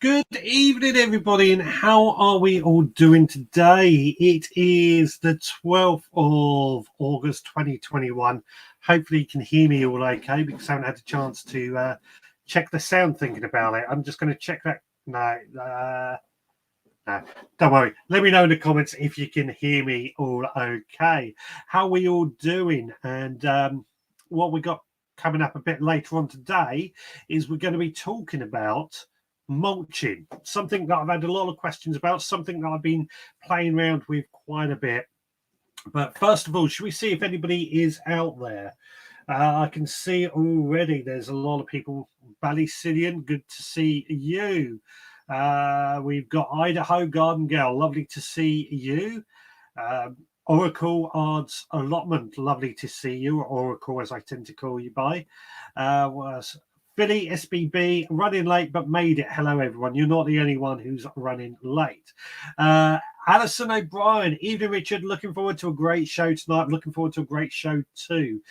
Good evening, everybody, and how are we all doing today? It is the 12th of August 2021. Hopefully you can hear me all okay, because I haven't had a chance to check the sound thinking about it. I'm just going to check that. No, don't worry. Let me know in the comments if you can hear me all okay. How are we all doing? And what we got coming up a bit later on today is we're going to be talking about mulching, something that I've had a lot of questions about, something that I've been playing around with quite a bit. But first of all, should we see if anybody is out there? I can see already there's a lot of people. Ballysilian, good to see you. We've got Idaho Garden Girl, lovely to see you. Oracle Arts Allotment, lovely to see you, or Oracle as I tend to call you by. Was Philly SBB, running late but made it. Hello everyone, you're not the only one who's running late. Alison O'Brien, evening Richard, looking forward to a great show tonight. I'm looking forward to a great show too.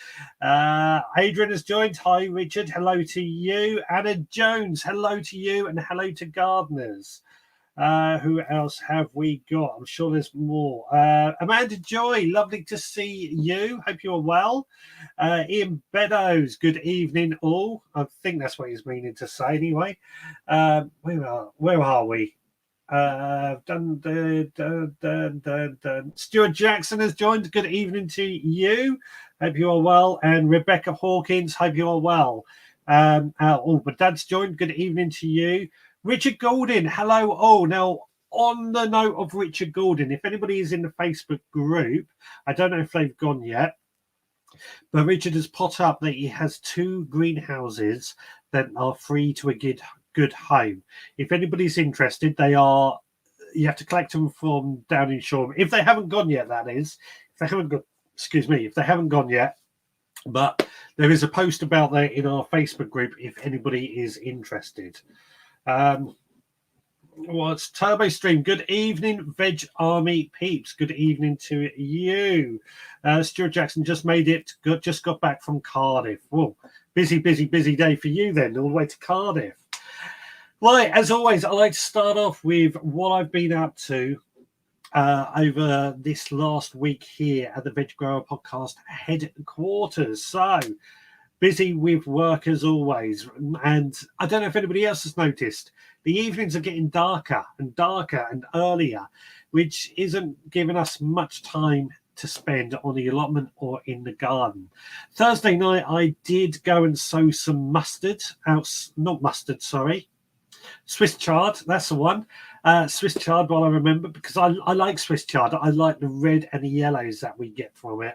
Adrian has joined. Hi Richard, hello to you. Anna Jones, hello to you, and hello to gardeners. Who else have we got? I'm sure there's more. Amanda Joy, lovely to see you. Hope you're well. Ian Beddoes, good evening all. I think that's what he's meaning to say anyway. Where are we? Stuart Jackson has joined. Good evening to you. Hope you are well. And Rebecca Hawkins, hope you are well. But Dad's joined. Good evening to you. Richard Goulding, hello all. Now, on the note of Richard Goulding, if anybody is in the Facebook group, I don't know if they've gone yet, but Richard has put up that he has 2 greenhouses that are free to a good home. If anybody's interested, you have to collect them from down in Shoreham. If they haven't gone yet, that is. If they haven't gone yet. But there is a post about that in our Facebook group if anybody is interested. It's Turbo Stream. Good evening, Veg Army peeps. Good evening to you. Stuart Jackson just made it. Just got back from Cardiff. Whoa, busy day for you then, all the way to Cardiff. Right, as always, I like to start off with what I've been up to over this last week here at the Veg Grower Podcast headquarters. So, busy with work as always. And I don't know if anybody else has noticed, the evenings are getting darker and earlier, which isn't giving us much time to spend on the allotment or in the garden. Thursday night, I did go and sow some Swiss chard, that's the one. Swiss chard, while I remember, because I like Swiss chard. I like the red and the yellows that we get from it.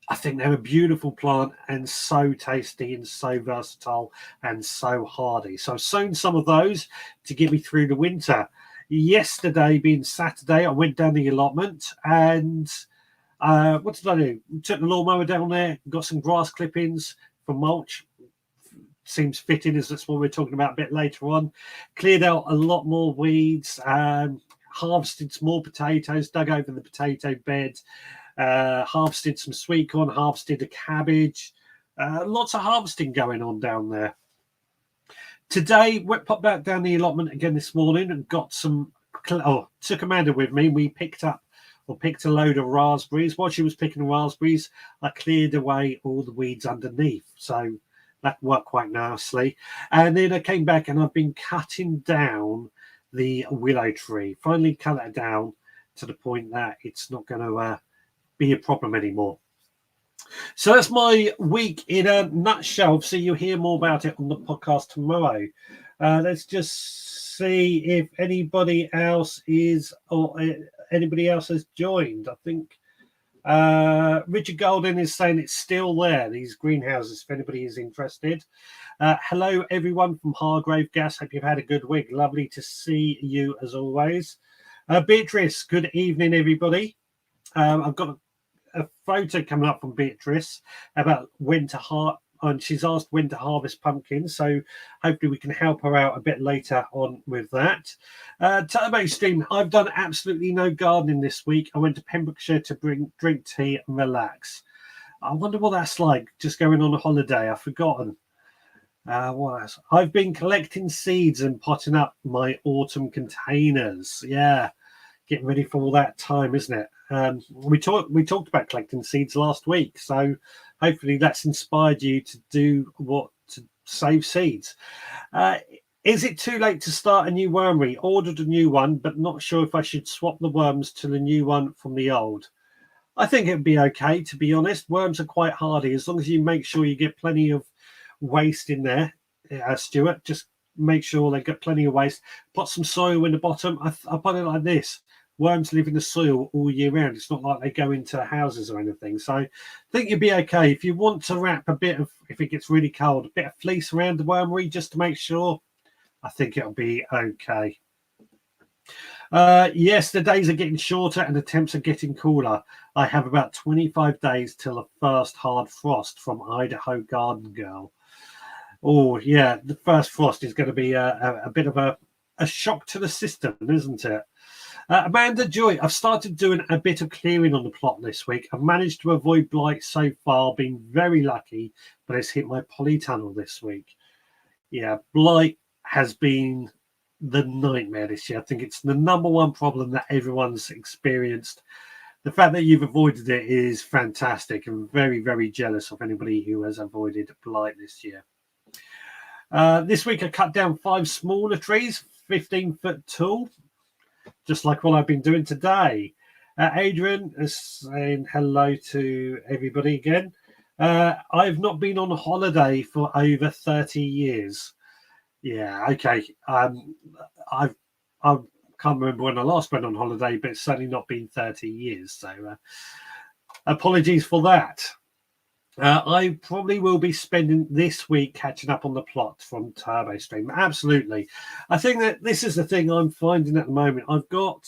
I think they're a beautiful plant and so tasty and so versatile and so hardy. So I've sown some of those to get me through the winter. Yesterday, being Saturday, I went down the allotment and what did I do? Took the lawnmower down there, got some grass clippings for mulch. Seems fitting as that's what we're talking about a bit later on. Cleared out a lot more weeds, harvested some more potatoes, dug over the potato bed, harvested some sweet corn, harvested a cabbage. Lots of harvesting going on down there. Today, we popped back down the allotment again this morning and got took Amanda with me. We picked a load of raspberries. While she was picking the raspberries, I cleared away all the weeds underneath. So that worked quite nicely. And then I came back and I've been cutting down the willow tree. Finally cut it down to the point that it's not going to be a problem anymore. So that's my week in a nutshell. So you'll hear more about it on the podcast tomorrow. Let's just see if anybody else has joined. I think Richard Golden is saying it's still there, these greenhouses, if anybody is interested. Hello, everyone from Hargrave Gas. Hope you've had a good week. Lovely to see you as always. Beatrice, good evening, everybody. I've got a photo coming up from Beatrice about when to and she's asked when to harvest pumpkins, so hopefully we can help her out a bit later on with that. Turbo Stream, I've done absolutely no gardening this week. I went to Pembrokeshire to drink tea and relax. I wonder what that's like, just going on a holiday. I've forgotten. What else? I've been collecting seeds and potting up my autumn containers. Yeah, getting ready for all that time, isn't it? We talked about collecting seeds last week, so hopefully that's inspired you to do what to save seeds. Uh, is it too late to start a new wormery? Ordered a new one, but not sure if I should swap the worms to the new one from the old. I think it'd be okay, to be honest. Worms are quite hardy as long as you make sure you get plenty of waste in there, Stuart. Just make sure they get plenty of waste. Put some soil in the bottom. I put it like this: worms live in the soil all year round. It's not like they go into houses or anything. So I think you'd be okay. If you want to wrap a bit of, if it gets really cold, a bit of fleece around the wormery just to make sure, I think it'll be okay. Yes, the days are getting shorter and the temps are getting cooler. I have about 25 days till the first hard frost from Idaho Garden Girl. Oh, yeah, the first frost is going to be a bit of a shock to the system, isn't it? Amanda Joy, I've started doing a bit of clearing on the plot this week. I've managed to avoid blight so far, been very lucky, but it's hit my polytunnel this week. Yeah, blight has been the nightmare this year. I think it's the number one problem that everyone's experienced. The fact that you've avoided it is fantastic. I'm very, very jealous of anybody who has avoided blight this year. This week I cut down 5 smaller trees, 15-foot tall, just like what I've been doing today. Adrian is saying hello to everybody again. I've not been on a holiday for over 30 years. Yeah, okay. I can't remember when I last went on holiday, but it's certainly not been 30 years. So apologies for that. I probably will be spending this week catching up on the plot from Turbo Stream. Absolutely. I think that this is the thing I'm finding at the moment. I've got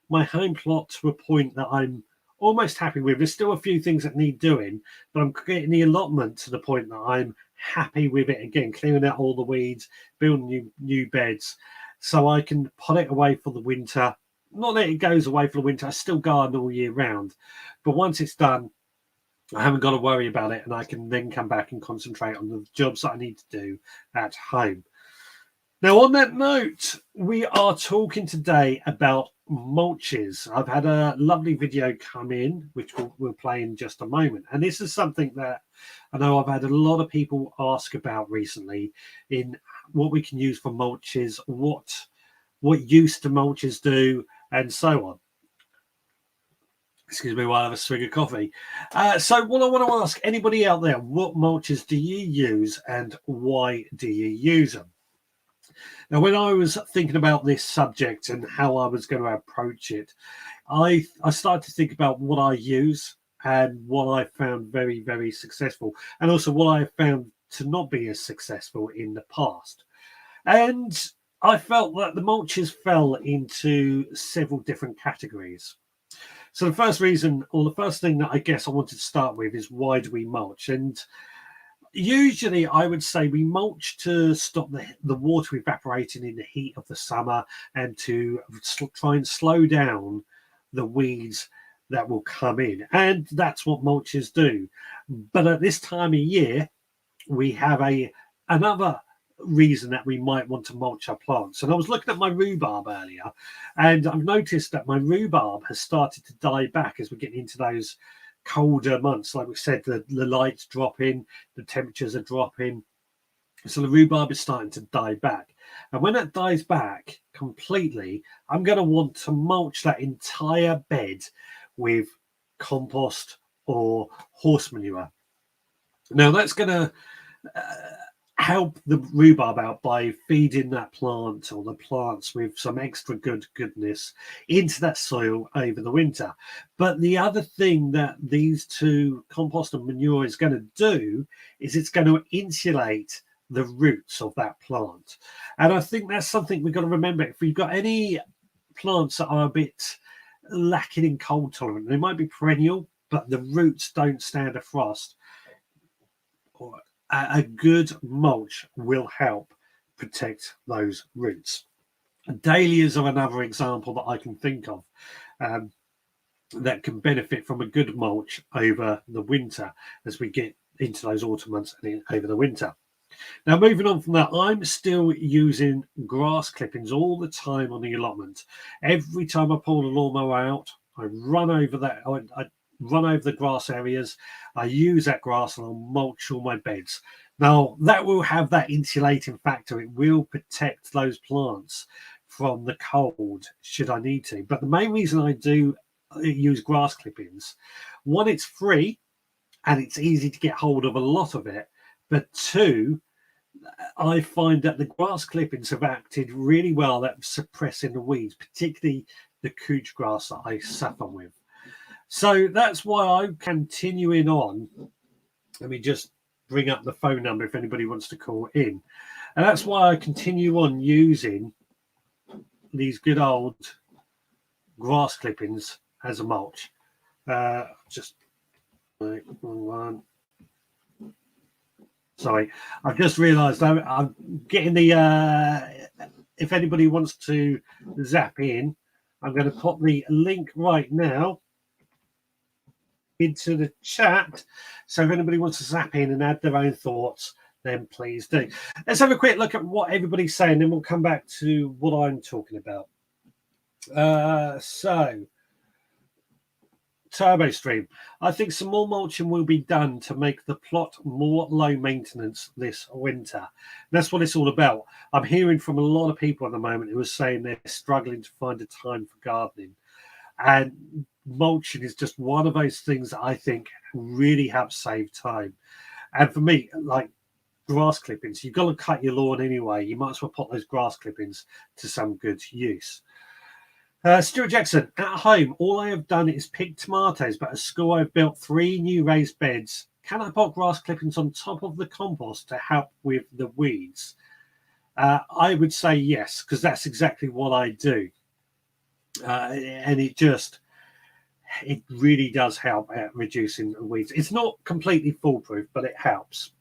my home plot to a point that I'm almost happy with. There's still a few things that need doing, but I'm getting the allotment to the point that I'm happy with it again, clearing out all the weeds, building new beds, so I can put it away for the winter. Not that it goes away for the winter. I still garden all year round, but once it's done, I haven't got to worry about it, and I can then come back and concentrate on the jobs that I need to do at home. Now, on that note, we are talking today about mulches. I've had a lovely video come in, which we'll play in just a moment. And this is something that I know I've had a lot of people ask about recently, in what we can use for mulches, what use do mulches do, and so on. Excuse me while I have a swig of coffee. So what I want to ask anybody out there, what mulches do you use and why do you use them? Now, when I was thinking about this subject and how I was going to approach it, I started to think about what I use and what I found very, very successful, and also what I found to not be as successful in the past. And I felt that the mulches fell into several different categories. So the first reason, or the first thing that I guess I wanted to start with, is why do we mulch? And usually I would say we mulch to stop the water evaporating in the heat of the summer, and to try and slow down the weeds that will come in. And that's what mulches do. But at this time of year, we have another reason that we might want to mulch our plants. And I was looking at my rhubarb earlier, and I've noticed that my rhubarb has started to die back as we're getting into those colder months. Like we said, the lights dropping, the temperatures are dropping, so the rhubarb is starting to die back. And when that dies back completely, I'm going to want to mulch that entire bed with compost or horse manure. Now that's going to help the rhubarb out by feeding that plant, or the plants, with some extra goodness into that soil over the winter. But the other thing that these two, compost and manure, is going to do is it's going to insulate the roots of that plant. And I think that's something we've got to remember. If we've got any plants that are a bit lacking in cold tolerance, they might be perennial, but the roots don't stand a frost, or a good mulch will help protect those roots. Dahlias are another example that I can think of. that can benefit from a good mulch over the winter as we get into those autumn months and over the winter. Now, moving on from that, I'm still using grass clippings all the time on the allotment. Every time I pull the lawnmower out, I run over that. I run over the grass areas. I use that grass and I'll mulch all my beds. Now, that will have that insulating factor. It will protect those plants from the cold should I need to. But the main reason I do use grass clippings, one, it's free and it's easy to get hold of a lot of it. But two, I find that the grass clippings have acted really well at suppressing the weeds, particularly the couch grass that I suffer with. So that's why I'm continuing on. Let me just bring up the phone number if anybody wants to call in. And that's why I continue on using these good old grass clippings as a mulch. Just one. Sorry, I've just realised I'm getting the. If anybody wants to zap in, I'm going to pop the link right now into the chat. So if anybody wants to zap in and add their own thoughts, then please do. Let's have a quick look at what everybody's saying, then we'll come back to what I'm talking about. So Turbo Stream, I think some more mulching will be done to make the plot more low maintenance this winter. That's what it's all about. I'm hearing from a lot of people at the moment who are saying they're struggling to find a time for gardening, and mulching is just one of those things that I think really helps save time. And for me, like grass clippings, you've got to cut your lawn anyway. You might as well put those grass clippings to some good use. Stuart Jackson, at home, all I have done is pick tomatoes, but at school I've built 3 new raised beds. Can I put grass clippings on top of the compost to help with the weeds? I would say yes, because that's exactly what I do. And it really does help at reducing the weeds. It's not completely foolproof, but it helps.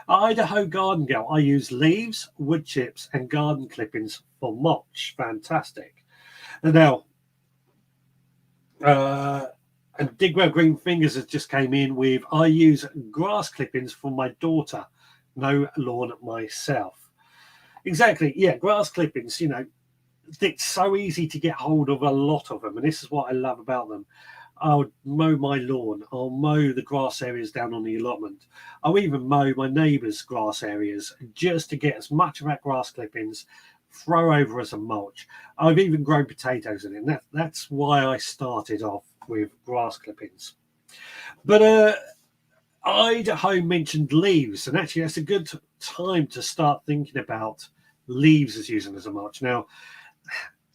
Idaho Garden Girl, I use leaves, wood chips, and garden clippings for mulch. Fantastic. And now, and Digwell Green Fingers has just came in with, I use grass clippings for my daughter, no lawn myself. Exactly, yeah, grass clippings, you know, it's so easy to get hold of a lot of them, and this is what I love about them. I'll mow my lawn, I'll mow the grass areas down on the allotment, I'll even mow my neighbour's grass areas just to get as much of that grass clippings, throw over as a mulch. I've even grown potatoes in it, and that's why I started off with grass clippings. But Idaho mentioned leaves, and actually that's a good time to start thinking about leaves as using as a mulch. Now,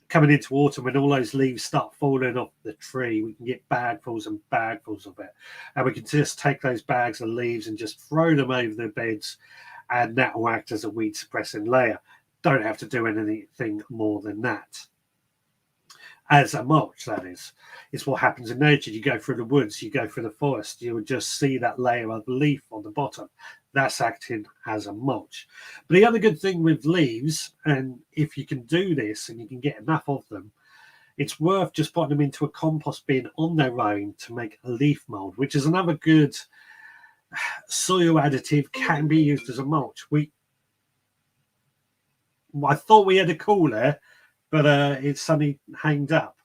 coming into autumn, when all those leaves start falling off the tree, we can get bagfuls and bagfuls of it, and we can just take those bags of leaves and just throw them over the beds, and that will act as a weed suppressing layer. Don't have to do anything more than that. As a mulch, that is. It's what happens in nature. You go through the woods, you go through the forest, you will just see that layer of leaf on the bottom. That's acting as a mulch. But the other good thing with leaves, and if you can do this and you can get enough of them, it's worth just putting them into a compost bin on their own to make a leaf mold, which is another good soil additive, can be used as a mulch. I thought we had a call there, but it's suddenly hanged up.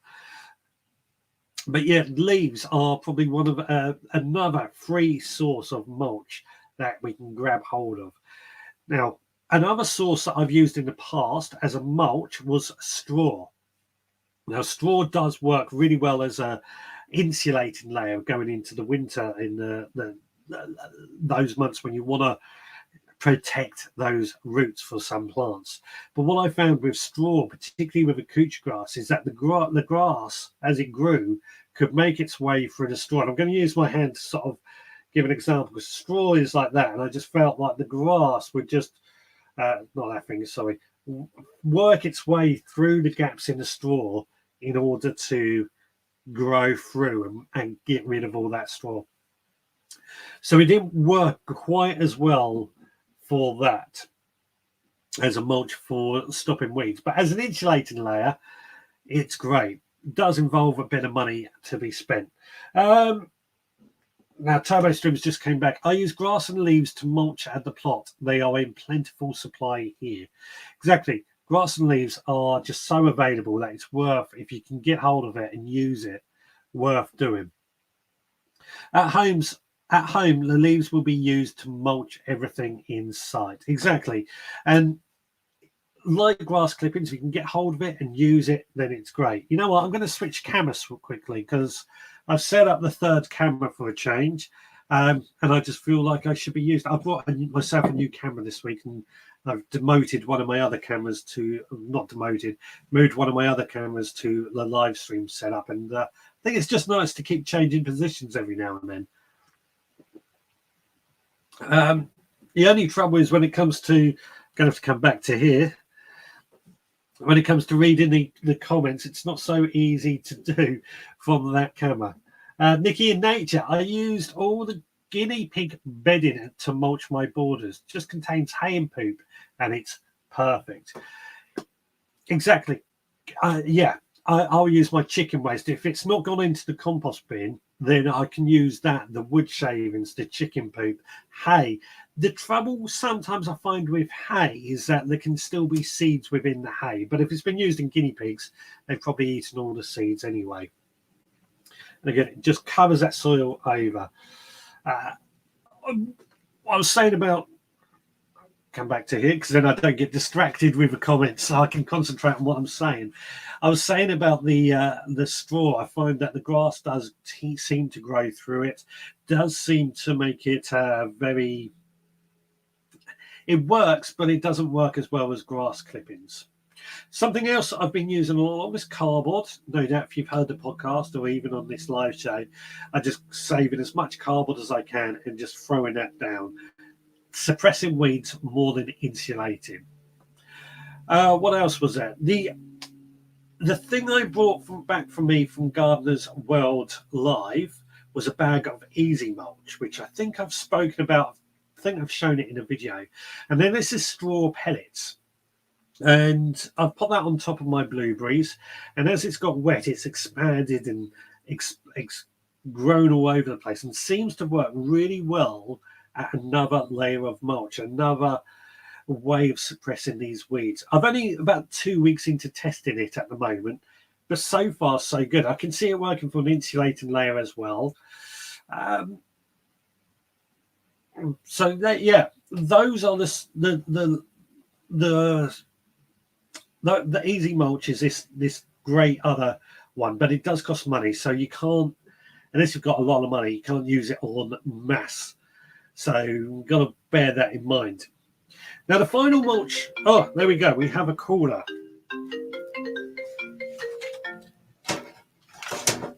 But yeah, leaves are probably one of another free source of mulch that we can grab hold of. Now, another source that I've used in the past as a mulch was straw. Now, straw does work really well as a insulating layer going into the winter in those months when you want to protect those roots for some plants. But what I found with straw, particularly with the couch grass, is that the grass, as it grew, could make its way through the straw. And I'm going to use my hand to sort of give an example, because straw is like that, and I just felt like the grass would just, not that finger, sorry, work its way through the gaps in the straw in order to grow through and get rid of all that straw. So it didn't work quite as well for that as a mulch for stopping weeds, but as an insulating layer, it's great. does involve a bit of money to be spent. Now, Turbo Streams just came back. I use grass and leaves to mulch at the plot. They are in plentiful supply here. Exactly. Grass and leaves are just so available that it's worth, if you can get hold of it and use it, worth doing. At home, the leaves will be used to mulch everything in sight. Exactly. And like grass clippings, if you can get hold of it and use it, then it's great. You know what? I'm going to switch cameras quickly because I've set up the third camera for a change, and I just feel like I should be used. I brought myself a new camera this week, and I've moved one of my other cameras to the live stream setup, and I think it's just nice to keep changing positions every now and then. The only trouble is when it comes to, going to have to come back to here. When it comes to reading the comments, it's not so easy to do from that camera. Nikki in Nature, I used all the guinea pig bedding to mulch my borders. Just contains hay and poop, and it's perfect. Exactly. I'll use my chicken waste. If it's not gone into the compost bin, then I can use that, the wood shavings, the chicken poop, hay. The trouble sometimes I find with hay is that there can still be seeds within the hay. But if it's been used in guinea pigs, they've probably eaten all the seeds anyway. And again, it just covers that soil over. I was saying about, come back to here because then I don't get distracted with the comments, so I can concentrate on what I'm saying. I was saying about the straw. I find that the grass does seem to grow through it, does seem to make it very... It works, but it doesn't work as well as grass clippings. Something else I've been using a lot is cardboard. No doubt if you've heard the podcast or even on this live show, I just saving as much cardboard as I can and just throwing that down. Suppressing weeds more than insulating. What else was there? The thing I brought back from Gardener's World Live was a bag of Easy Mulch, which I think I've spoken about. I think I've shown it in a video. And then this is straw pellets. And I've put that on top of my blueberries. And as it's got wet, it's expanded and grown all over the place and seems to work really well at another layer of mulch, another way of suppressing these weeds. I've only about 2 weeks into testing it at the moment, but so far so good. I can see it working for an insulating layer as well. So that, yeah, those are the Easy Mulch is this great other one, but it does cost money, so you can't, unless you've got a lot of money, you can't use it en masse. So you've got to bear that in mind. Now the final mulch. Oh, there we go. We have a caller.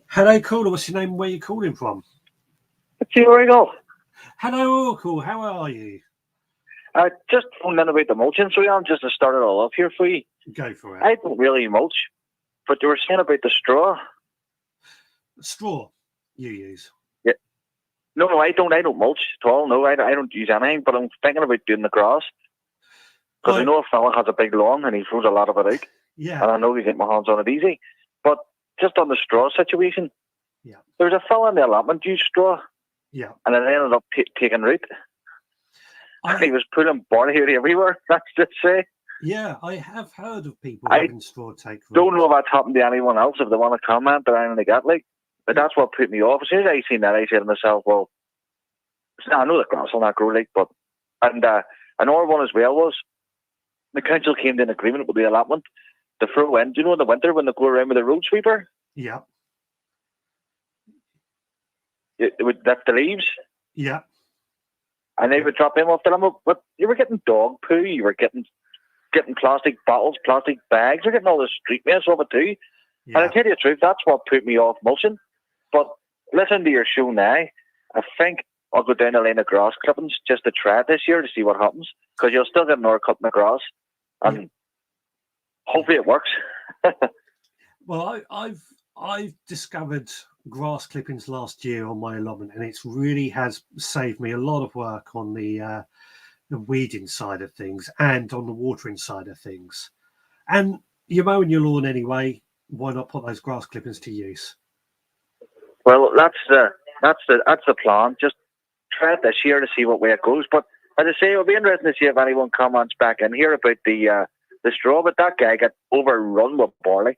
Hello, caller. What's your name? Where are you calling from? It's the Oracle. Hello, Oracle. How are you? Just phoned in about the mulching, so I'm just to start it all up here for you. Go for it. I don't really mulch, but you were saying about the straw. Straw you use? Yeah. No, I don't mulch at all. No, I don't use anything, but I'm thinking about doing the grass. Because I know a fella has a big lawn and he throws a lot of it out. Yeah. And I know he get my hands on it easy. But just on the straw situation, yeah, there was a fella in the allotment used straw. Yeah. And it ended up taking root. He was pulling barley everywhere, let's just say. Yeah, I have heard of people having straw take root. Don't know if that's happened to anyone else, if they want to comment or anything like that. But that's what put me off. As soon as I seen that, I said to myself, well, I know the grass will not grow like, but... And another one as well was, the council came to an agreement with the allotment to throw in, do you know in the winter when they go around with the road sweeper? Yeah. It would lift the leaves. Yeah. And they would drop them off the limit. But you were getting dog poo, you were getting plastic bottles, plastic bags, you're getting all this street mess off it too. Yeah. And I tell you the truth, that's what put me off mulching. But listen to your show now, I think I'll go down the line of grass clippings just to try it this year to see what happens. Because you'll still get another cut in the grass. And hopefully it works. Well, I've discovered grass clippings last year on my allotment, and it's really has saved me a lot of work on the weeding side of things and on the watering side of things. And you're mowing your lawn anyway. why not put those grass clippings to use? Well, that's the plan. Just try it this year to see what way it goes. But as I say, it'll be interesting to see if anyone comments back in here about the straw. But that guy got overrun with barley.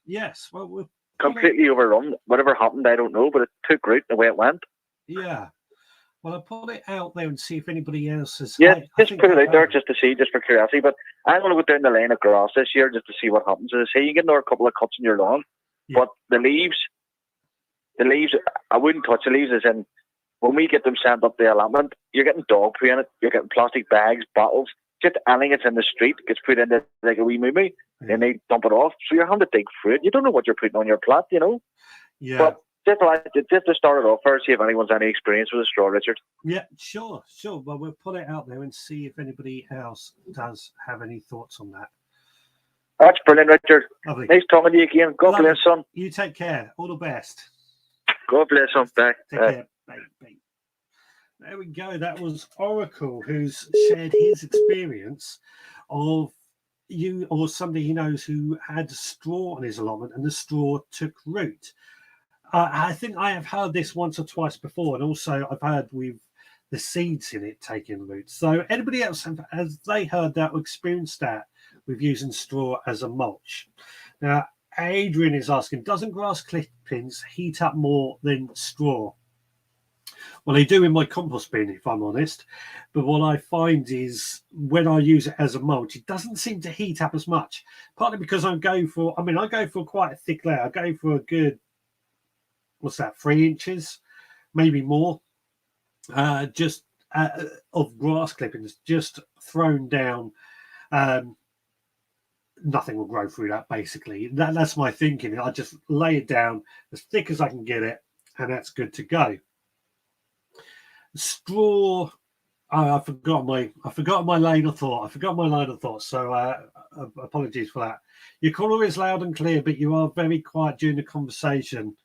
Yes, well, completely overrun. Whatever happened, I don't know, but it took root the way it went. Yeah. Well, I'll put it out there and see if anybody else has. Yeah, just put it out there just to see, just for curiosity. But I'm going to go down the line of grass this year just to see what happens. As I say, you get another couple of cuts in your lawn, but the leaves, I wouldn't touch the leaves. As in, when we get them sent up the allotment, you're getting dog poo in it. You're getting plastic bags, bottles, just anything that's in the street gets put into like a wee moo-moo, and they dump it off. So you're having to dig through it. You don't know what you're putting on your plot, you know. Yeah. But just to start it off first, see if anyone's any experience with a straw, Richard. Yeah, sure. Well, we'll put it out there and see if anybody else does have any thoughts on that. That's brilliant, Richard. Lovely. Nice talking to you again. God bless, son. You take care. All the best. God bless, son. Bye. Take care. Bye. There we go. That was Oracle, who's shared his experience of you or somebody he knows who had straw on his allotment and the straw took root. I think I have heard this once or twice before, and also I've heard with the seeds in it taking root. So anybody else, has they heard that or experienced that with using straw as a mulch? Now, Adrian is asking, doesn't grass clippings heat up more than straw? Well, they do in my compost bin, if I'm honest. But what I find is when I use it as a mulch, it doesn't seem to heat up as much. Partly because I go for quite a thick layer. I go for a good, 3 inches, maybe more, of grass clippings just thrown down. Nothing will grow through that, basically. That's my thinking. I just lay it down as thick as I can get it, and that's good to go. Straw. I forgot my line of thought. So apologies for that. Your caller is loud and clear, but you are very quiet during the conversation.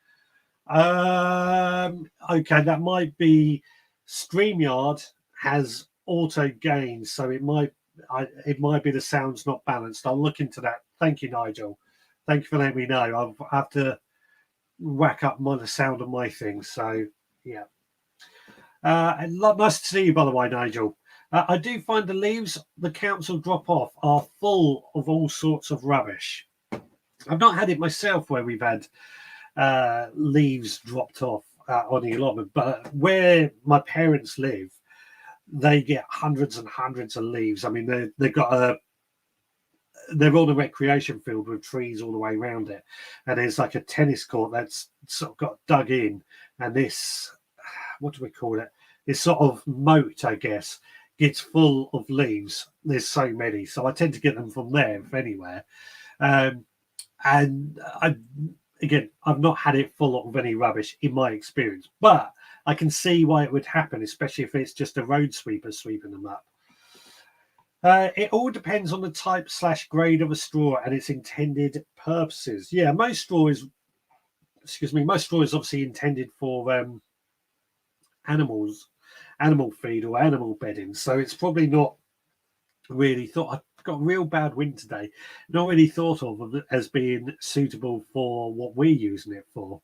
Okay, that might be StreamYard has auto gain, so it might be the sound's not balanced. I'll look into that. Thank you, Nigel. Thank you for letting me know. I'll have to whack up the sound of my thing. So yeah. Nice to see you, by the way, Nigel. I do find the leaves the council drop off are full of all sorts of rubbish. I've not had it myself where we've had leaves dropped off on the allotment, but where my parents live, they get hundreds and hundreds of leaves. I mean, they're on a recreation field with trees all the way around it, and there's like a tennis court that's sort of got dug in, and this, what do we call it? This sort of moat, I guess, gets full of leaves. There's so many, so I tend to get them from there, if anywhere. And I've not had it full of any rubbish in my experience, but I can see why it would happen, especially if it's just a road sweeper sweeping them up. It all depends on the type / grade of a straw and its intended purposes. Yeah, most straw is obviously intended for animal feed or animal bedding, so it's probably not really thought. I've got a real bad wind today. Not really thought of as being suitable for what we're using it for.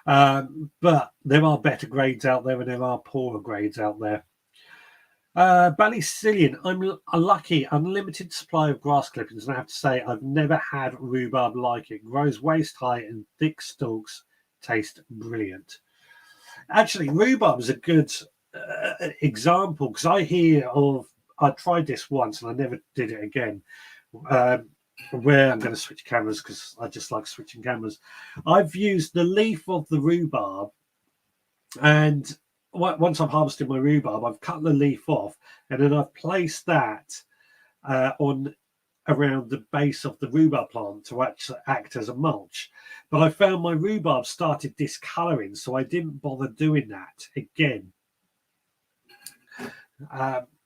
But there are better grades out there and there are poorer grades out there. Ballyscillion, I'm lucky, unlimited supply of grass clippings, and I have to say I've never had rhubarb like it. Grows waist high and thick stalks taste brilliant. Actually, rhubarb is a good example, because I tried this once and I never did it again. Where I'm going to switch cameras because I just like switching cameras. I've used the leaf of the rhubarb, and once I've harvested my rhubarb, I've cut the leaf off, and then I've placed that on around the base of the rhubarb plant to actually act as a mulch. But I found my rhubarb started discoloring, so I didn't bother doing that again.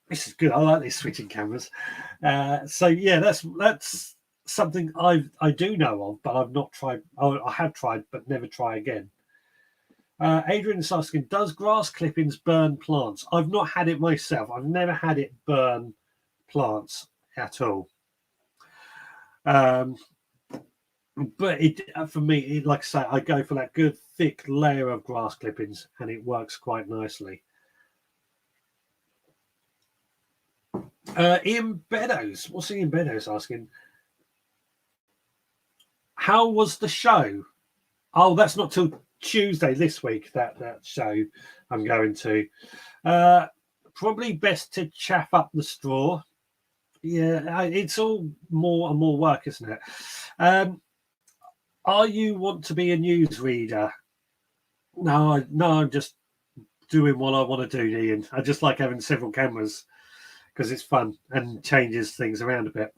This is good. I like these switching cameras. So yeah, that's something I do know of, but I've not tried. I have tried, but never try again. Adrian is asking, does grass clippings burn plants? I've not had it myself. I've never had it burn plants at all. But it for me, like I say, I go for that good thick layer of grass clippings, and it works quite nicely. Ian Beddoes, what's Ian Beddoes asking? How was the show? Oh, that's not till Tuesday this week. That show I'm going to. Probably best to chaff up the straw. Yeah, it's all more and more work, isn't it? Are you want to be a newsreader? No, I'm just doing what I want to do, Ian. I just like having several cameras because it's fun and changes things around a bit.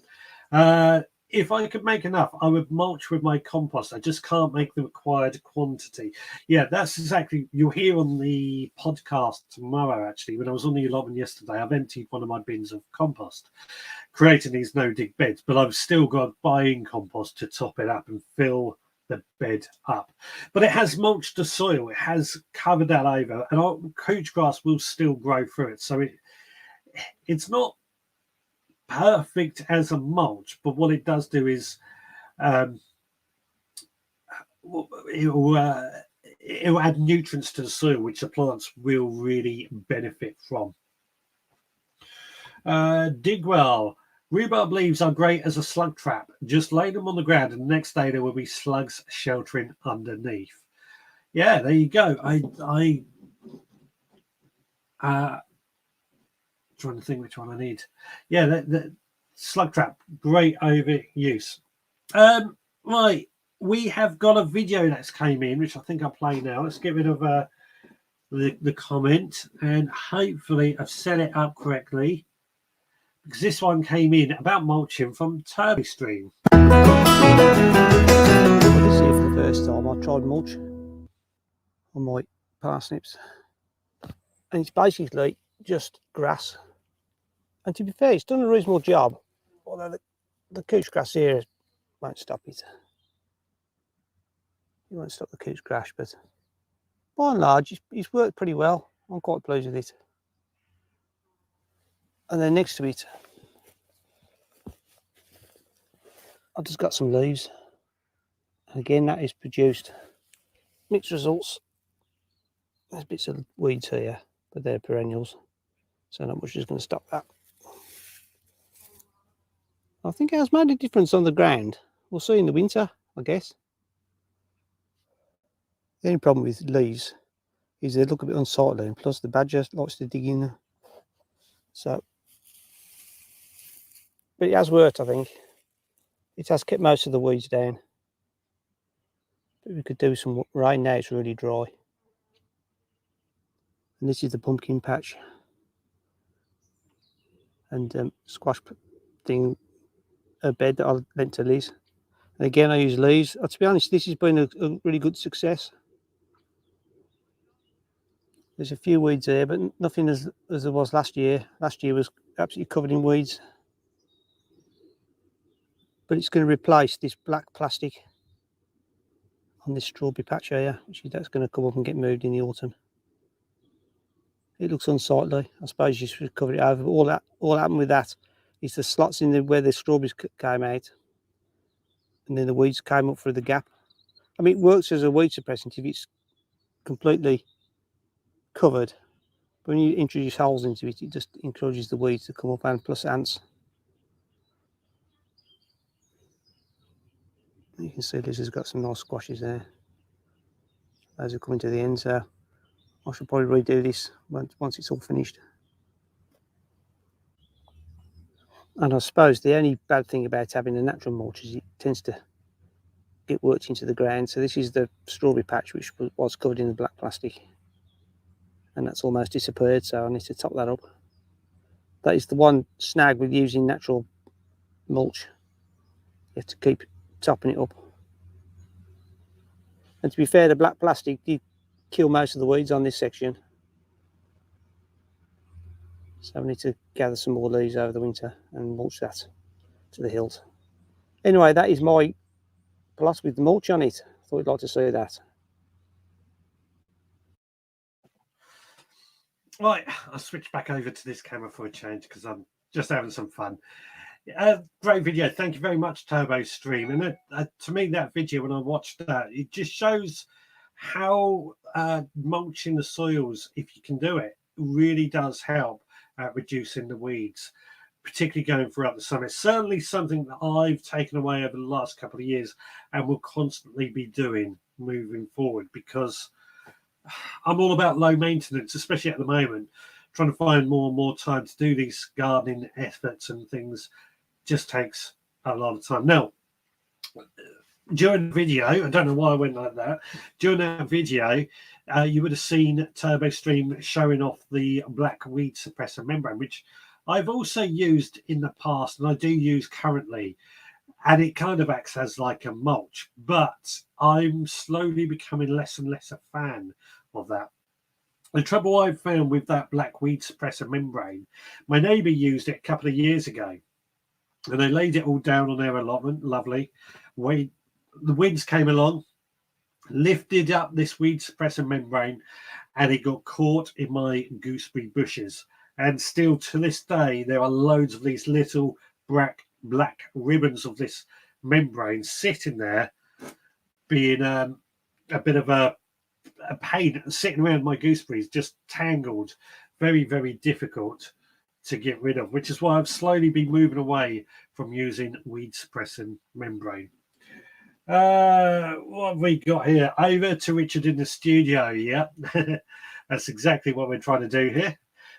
If I could make enough, I would mulch with my compost. I just can't make the required quantity. Yeah, that's exactly. You'll hear on the podcast tomorrow, actually, when I was on the allotment yesterday, I've emptied one of my bins of compost, creating these no-dig beds, but I've still got buying compost to top it up and fill the bed up. But it has mulched the soil. It has covered that over, and couch grass will still grow through it. So it's not perfect as a mulch, but what it does do is it'll add nutrients to the soil, which the plants will really benefit from. Digwell, rhubarb leaves are great as a slug trap. Just lay them on the ground, and the next day there will be slugs sheltering underneath. Yeah, there you go. I trying to think which one I need. Yeah, the slug trap, great overuse. Right, we have got a video that's came in, which I think I'll play now. Let's get rid of the comment, and hopefully I've set it up correctly, because this one came in about mulching from TurboStream. This year for the first time I tried mulch on my parsnips, and it's basically just grass. And to be fair, it's done a reasonable job, although the couch grass here won't stop it. It won't stop the couch grass, but by and large, it's worked pretty well. I'm quite pleased with it. And then next to it, I've just got some leaves. And again, that is produced mixed results. There's bits of weeds here, but they're perennials, so not much is going to stop that. I think it has made a difference on the ground. We'll see in the winter, I guess. The only problem with leaves is they look a bit unsightly, and plus the badger likes to dig in. So, but it has worked, I think. It has kept most of the weeds down. But we could do some rain now, it's really dry. And this is the pumpkin patch and squash thing, a bed that I lent to Liz. And again, I use leaves. To be honest, this has been a really good success. There's a few weeds there, but nothing as there was last year. Last year was absolutely covered in weeds. But it's going to replace this black plastic on this strawberry patch here, which that's going to come up and get moved in the autumn. It looks unsightly. I suppose you should cover it over. But all happened with that is the slots in where the strawberries came out, and then the weeds came up through the gap. I mean, it works as a weed suppressant if it's completely covered. But when you introduce holes into it, it just encourages the weeds to come up, and plus ants. You can see this has got some nice squashes there. Those are coming to the end, so I should probably redo this once it's all finished. And I suppose the only bad thing about having a natural mulch is it tends to get worked into the ground. So this is the strawberry patch, which was covered in the black plastic, and that's almost disappeared, so I need to top that up. That is the one snag with using natural mulch. You have to keep topping it up. And to be fair, the black plastic did kill most of the weeds on this section. So we need to gather some more leaves over the winter and mulch that to the hilt. Anyway, that is my plot with the mulch on it. Thought you'd like to see that. Right, I'll switch back over to this camera for a change because I'm just having some fun. Great video. Thank you very much, Turbo Stream. And to me, that video, when I watched that, it just shows how mulching the soils, if you can do it, really does help at reducing the weeds, particularly going throughout the summer. It's certainly something that I've taken away over the last couple of years and will constantly be doing moving forward, because I'm all about low maintenance, especially at the moment. Trying to find more and more time to do these gardening efforts and things just takes a lot of time. Now, during the video, I don't know why I went like that. During that video, you would have seen Turbo Stream showing off the black weed suppressor membrane, which I've also used in the past and I do use currently. And it kind of acts as like a mulch, but I'm slowly becoming less and less a fan of that. The trouble I've found with that black weed suppressor membrane, my neighbour used it a couple of years ago, and they laid it all down on their allotment. Lovely. The winds came along, lifted up this weed suppressor membrane, and it got caught in my gooseberry bushes. And still to this day, there are loads of these little black ribbons of this membrane sitting there, being a bit of a pain, sitting around my gooseberries, just tangled. Very, very difficult to get rid of, which is why I've slowly been moving away from using weed suppressing membrane. What have we got here? Over to Richard in the studio. Yeah, that's exactly what we're trying to do here.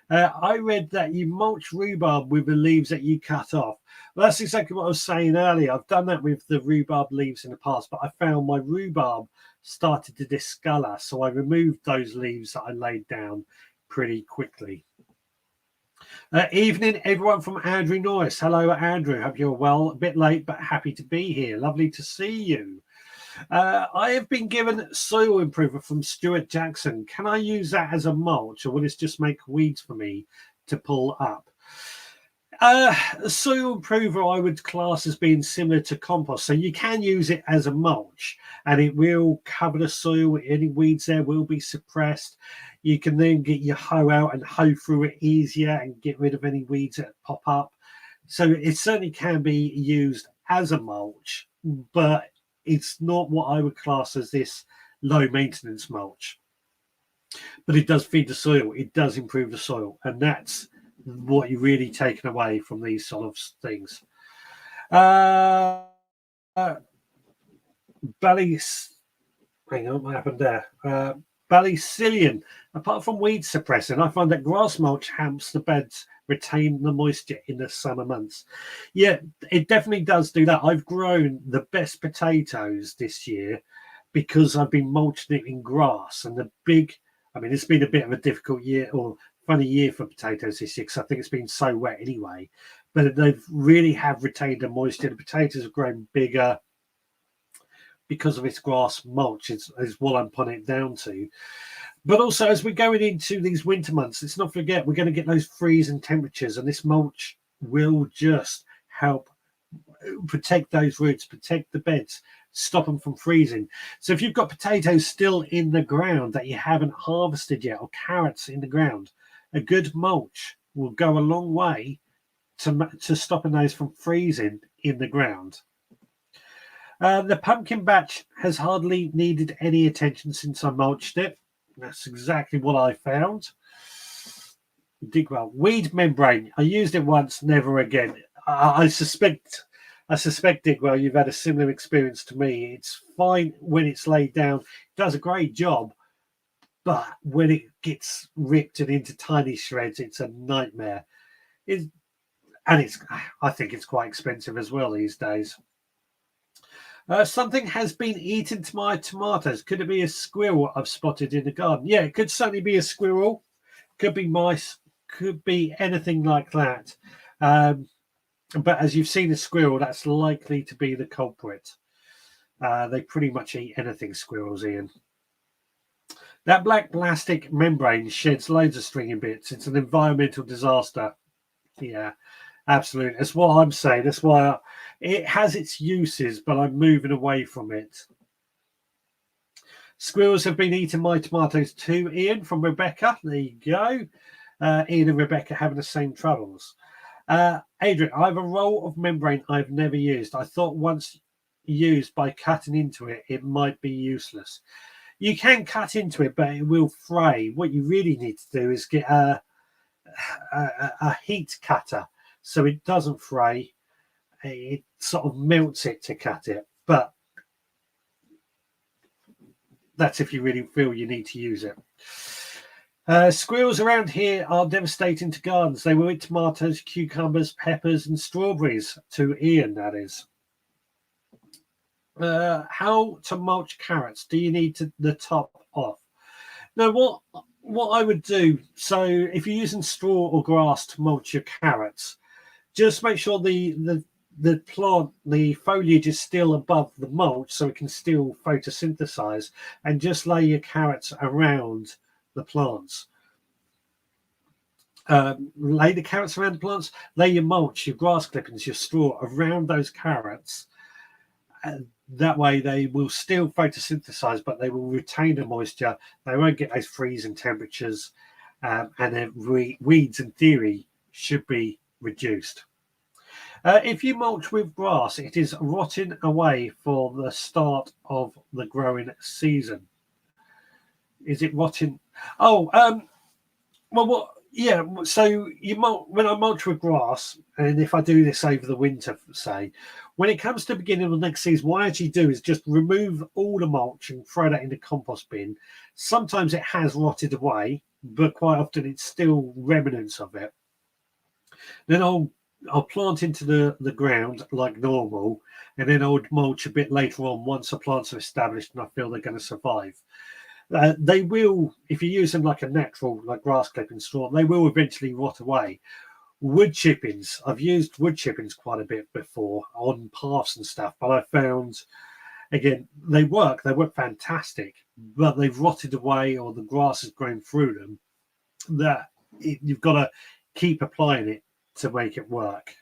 I read that you mulch rhubarb with the leaves that you cut off. Well, that's exactly what I was saying earlier. I've done that with the rhubarb leaves in the past, but I found my rhubarb started to discolor, so I removed those leaves that I laid down pretty quickly. Evening, everyone, from Andrew Norris. Hello, Andrew. Hope you're well. A bit late, but happy to be here. Lovely to see you. I have been given soil improver from Stuart Jackson. Can I use that as a mulch, or will this just make weeds for me to pull up? Soil improver I would class as being similar to compost, so you can use it as a mulch and it will cover the soil. Any weeds there will be suppressed. You can then get your hoe out and hoe through it easier and get rid of any weeds that pop up. So it certainly can be used as a mulch, but it's not what I would class as this low maintenance mulch. But it does feed the soil, it does improve the soil, and that's what you're really taking away from these sort of things. Hang on, what happened there? Ballycillion. Apart from weed suppressing, I find that grass mulch helps the beds retain the moisture in the summer months. Yeah, it definitely does do that. I've grown the best potatoes this year because I've been mulching it in grass. And it's been a bit of a difficult year, or funny year for potatoes this year, because I think it's been so wet anyway. But they've really have retained the moisture. The potatoes have grown bigger because of its grass mulch is what I'm putting it down to. But also, as we're going into these winter months, let's not forget we're going to get those freezing temperatures, and this mulch will just help protect those roots, protect the beds, stop them from freezing. So if you've got potatoes still in the ground that you haven't harvested yet, or carrots in the ground, a good mulch will go a long way to stopping those from freezing in the ground. The pumpkin batch has hardly needed any attention since I mulched it. That's exactly what I found. Digwell, weed membrane. I used it once, never again. I suspect, Digwell, you've had a similar experience to me. It's fine when it's laid down. It does a great job. But when it gets ripped and into tiny shreds, it's a nightmare. I think it's quite expensive as well these days. Something has been eaten to my tomatoes. Could it be a squirrel I've spotted in the garden? Yeah, it could certainly be a squirrel. Could be mice. Could be anything like that. But as you've seen a squirrel, that's likely to be the culprit. They pretty much eat anything, squirrels, Ian. That black plastic membrane sheds loads of stringy bits. It's an environmental disaster. Yeah, absolutely. That's what I'm saying. That's why it has its uses, but I'm moving away from it. Squirrels have been eating my tomatoes too, Ian, from Rebecca. There you go. Ian and Rebecca having the same troubles. Adrian, I have a roll of membrane I've never used. I thought once used by cutting into it, it might be useless. You can cut into it, but it will fray. What you really need to do is get a heat cutter so it doesn't fray. It sort of melts it to cut it, but that's if you really feel you need to use it. Squirrels around here are devastating to gardens. They will eat tomatoes, cucumbers, peppers, and strawberries. To Ian, that is. How to mulch carrots? Do you need the top off? Now, what I would do, so if you're using straw or grass to mulch your carrots, just make sure the plant, the foliage is still above the mulch so it can still photosynthesize, and just lay your carrots around the plants. Lay the carrots around the plants, lay your mulch, your grass clippings, your straw around those carrots. That way they will still photosynthesize, but they will retain the moisture. They won't get those freezing temperatures, and then weeds, in theory, should be reduced. If you mulch with grass, it is rotting away for the start of the growing season. Is it rotting? Oh, well, what? Yeah. So when I mulch with grass, and if I do this over the winter, say, when it comes to the beginning of the next season, what I actually do is just remove all the mulch and throw that in the compost bin. Sometimes it has rotted away, but quite often it's still remnants of it. Then I'll plant into the ground like normal, and then I'll mulch a bit later on once the plants are established and I feel they're going to survive. They will, if you use them like a natural, like grass clipping straw, they will eventually rot away. Wood chippings, I've used wood chippings quite a bit before on paths and stuff, but I found, again, they work fantastic, but they've rotted away or the grass has grown through them. You've got to keep applying it to make it work.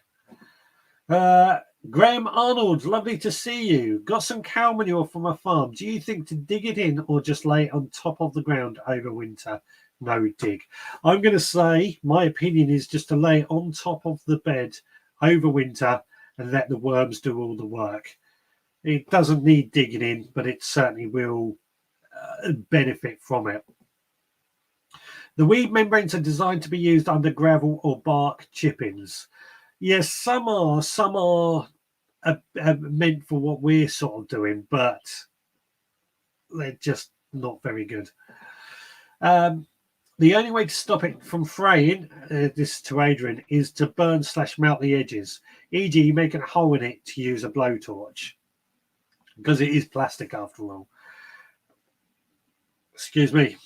Graham Arnold, lovely to see you. Got some cow manure from a farm. Do you think to dig it in or just lay it on top of the ground over winter? No dig. I'm going to say my opinion is just to lay it on top of the bed over winter and let the worms do all the work. It doesn't need digging in, but it certainly will benefit from it. The weed membranes are designed to be used under gravel or bark chippings. Yes, some are meant for what we're sort of doing, but they're just not very good. The only way to stop it from fraying, this to Adrian, is to burn/melt the edges, e.g. making a hole in it to use a blowtorch, because it is plastic after all. Excuse me.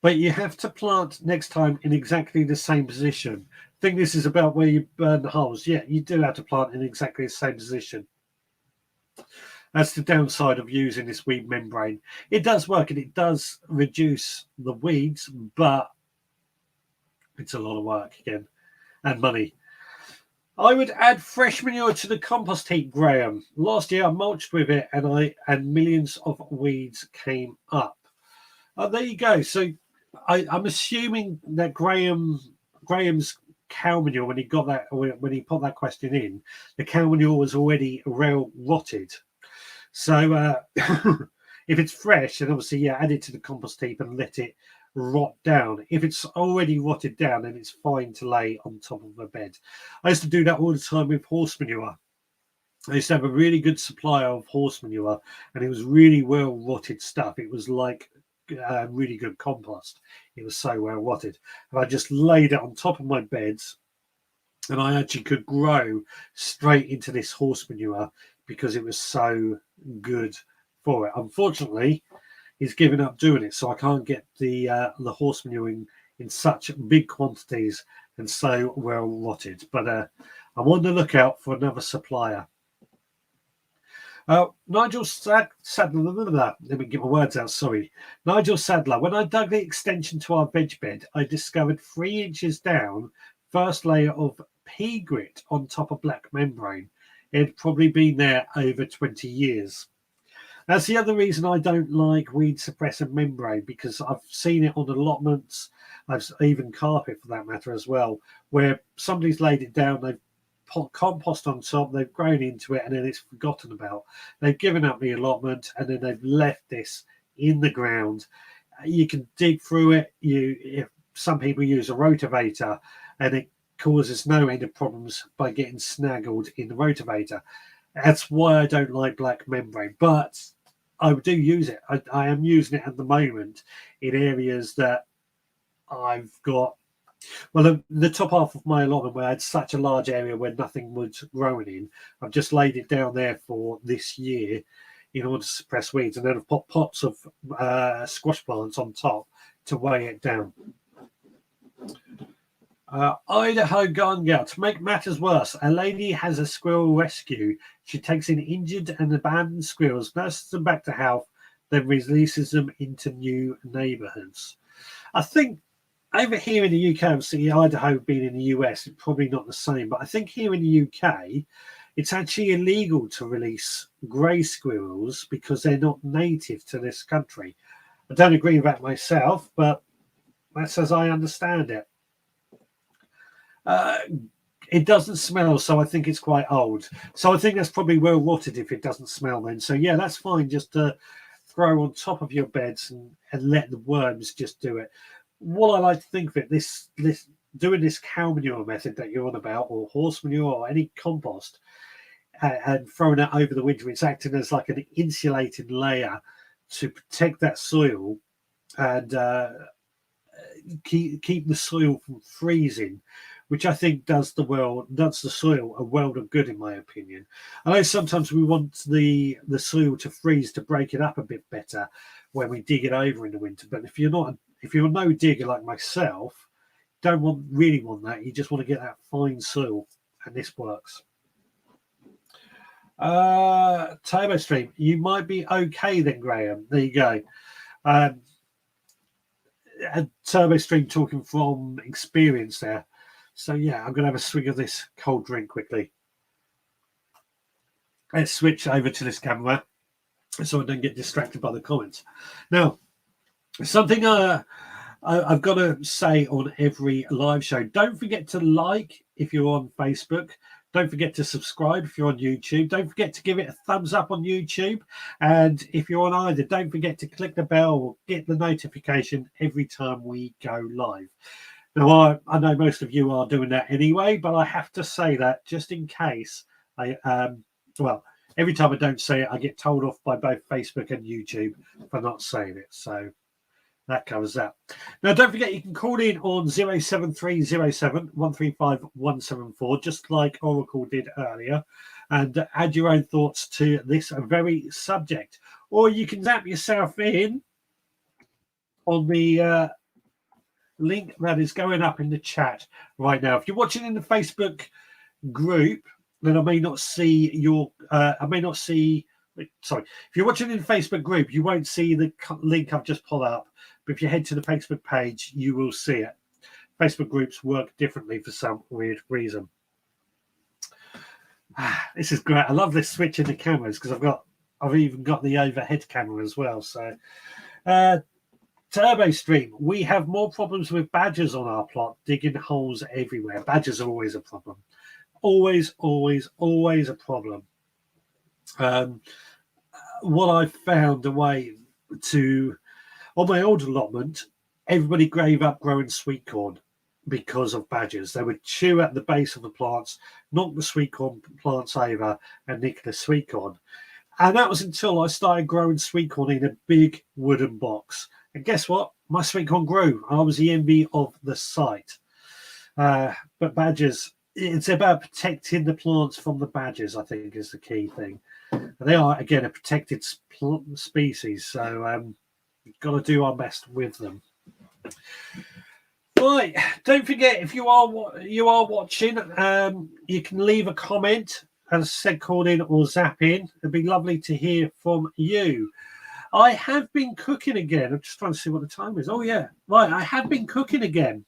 But you have to plant next time in exactly the same position. I think this is about where you burn the holes. Yeah, you do have to plant in exactly the same position. That's the downside of using this weed membrane. It does work and it does reduce the weeds, but it's a lot of work again and money. I would add fresh manure to the compost heap, Graham. Last year I mulched with it and millions of weeds came up. There you go. So I'm assuming that Graham's cow manure, when he put that question in, the cow manure was already well rotted. So if it's fresh, then obviously add it to the compost heap and let it rot down. If it's already rotted down, then it's fine to lay on top of a bed. I used to do that all the time with horse manure. I used to have a really good supply of horse manure, and it was really well rotted stuff. It was like really good compost. It was so well rotted, and I just laid it on top of my beds, and I actually could grow straight into this horse manure because it was so good for it. Unfortunately, he's given up doing it, so I can't get the horse manure in such big quantities and so well rotted. But I'm on the lookout for another supplier. Nigel Sadler, let me get my words out, sorry. Nigel Sadler, when I dug the extension to our veg bed, I discovered 3 inches down, first layer of pea grit on top of black membrane. It had probably been there over 20 years. That's the other reason I don't like weed suppressor membrane, because I've seen it on allotments, even carpet for that matter as well, where somebody's laid it down, they've put compost on top, they've grown into it, and then it's forgotten about. They've given up the allotment, and then they've left this in the ground. You can dig through it. If some people use a rotavator, and it causes no end of problems by getting snaggled in the rotavator. That's why I don't like black membrane, but I do use it. I am using it at the moment in areas that I've got. Well, the top half of my allotment, where I had such a large area where nothing was growing in, I've just laid it down there for this year in order to suppress weeds, and then I've put pots of squash plants on top to weigh it down. Idaho Garden Girl. To make matters worse, a lady has a squirrel rescue. She takes in injured and abandoned squirrels, nurses them back to health, then releases them into new neighborhoods. I think over here in the UK, obviously Idaho being in the US, it's probably not the same, but I think here in the UK, it's actually illegal to release grey squirrels because they're not native to this country. I don't agree with that myself, but that's as I understand it. It doesn't smell, so I think it's quite old. So I think that's probably well rotted if it doesn't smell then. So yeah, that's fine just to throw on top of your beds and let the worms just do it. What I like to think of it, this doing this cow manure method that you're on about, or horse manure, or any compost, and throwing it over the winter, it's acting as like an insulated layer to protect that soil and keep the soil from freezing, which I think does the soil a world of good, in my opinion. I know sometimes we want the soil to freeze to break it up a bit better when we dig it over in the winter. But if you're no digger like myself, don't really want that. You just want to get that fine soil, and this works. Turbo Stream, you might be okay then, Graham. There you go. Turbo Stream talking from experience there. So yeah, I'm going to have a swig of this cold drink quickly. Let's switch over to this camera so I don't get distracted by the comments. Now, something I've got to say on every live show: don't forget to like if you're on Facebook. Don't forget to subscribe if you're on YouTube. Don't forget to give it a thumbs up on YouTube. And if you're on either, don't forget to click the bell or get the notification every time we go live. Now, I know most of you are doing that anyway, but I have to say that just in case every time I don't say it, I get told off by both Facebook and YouTube for not saying it. So that covers that. Now, don't forget, you can call in on 07307 135 174, just like Oracle did earlier, and add your own thoughts to this very subject. Or you can zap yourself in on the link that is going up in the chat right now. If you're watching in the Facebook group, then I may not see your sorry, if you're watching in the Facebook group, you won't see the link I've just pulled up, but if you head to the Facebook page, you will see it. Facebook groups work differently for some weird reason. This is great. I love this switch in the cameras because I've even got the overhead camera as well. So Turbo Stream, we have more problems with badgers on our plot, digging holes everywhere. Badgers are always a problem. Always a problem. What I found a way to, on my old allotment, everybody gave up growing sweet corn because of badgers. They would chew at the base of the plants, knock the sweet corn plants over, and nick the sweet corn. And that was until I started growing sweet corn in a big wooden box. And guess what? My sweet corn grew. I was the envy of the site. But badgers, it's about protecting the plants from the badgers, I think, is the key thing. They are, again, a protected species, so we've got to do our best with them. Right, don't forget, if you are watching, you can leave a comment, as I said, call in or zap in. It'd be lovely to hear from you. I have been cooking again. I'm just trying to see what the time is. Oh, yeah. Right, I have been cooking again.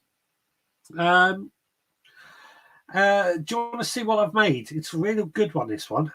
Do you want to see what I've made? It's a really good one, this one.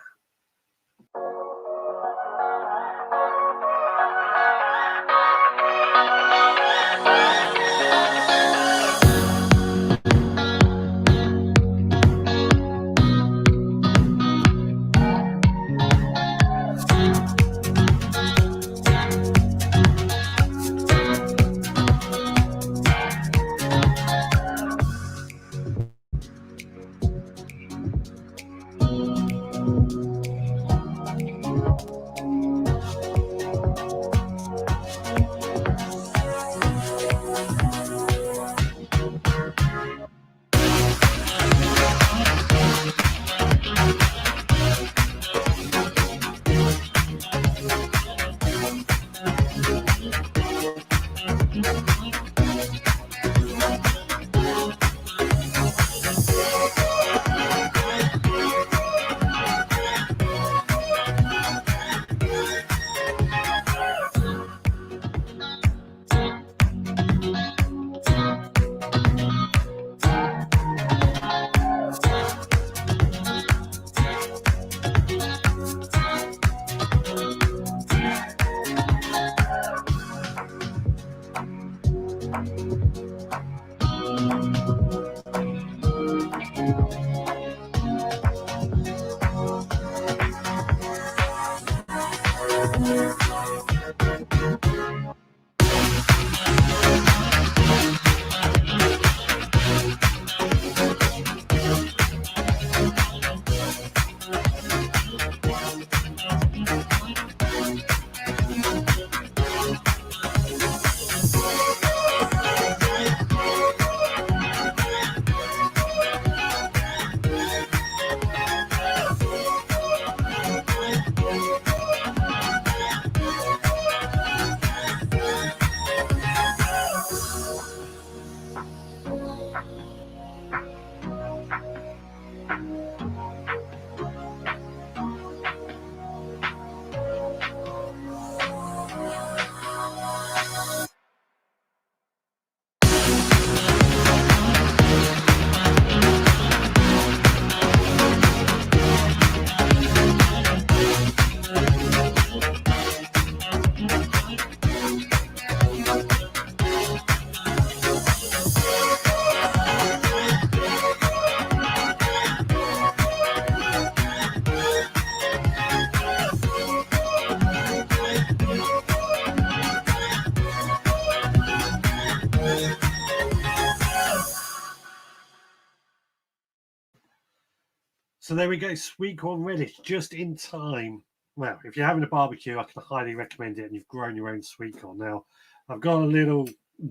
So there we go, sweet corn relish, just in time. Well, if you're having a barbecue, I can highly recommend it, and you've grown your own sweet corn. Now, I've got a little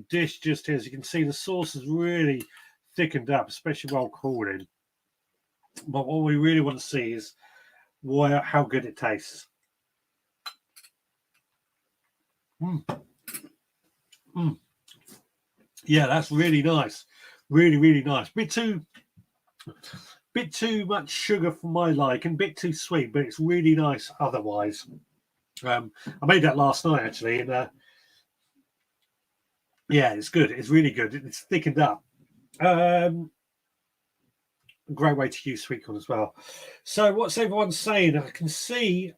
dish just here. As you can see, the sauce is really thickened up, especially while cooling. But what we really want to see is how good it tastes. Yeah, that's really nice. Really, really nice. Bit too much sugar for my liking, bit too sweet, but it's really nice otherwise. I made that last night actually, and yeah, it's good. It's really good. It's thickened up. Great way to use sweet corn as well. So what's everyone saying? I can see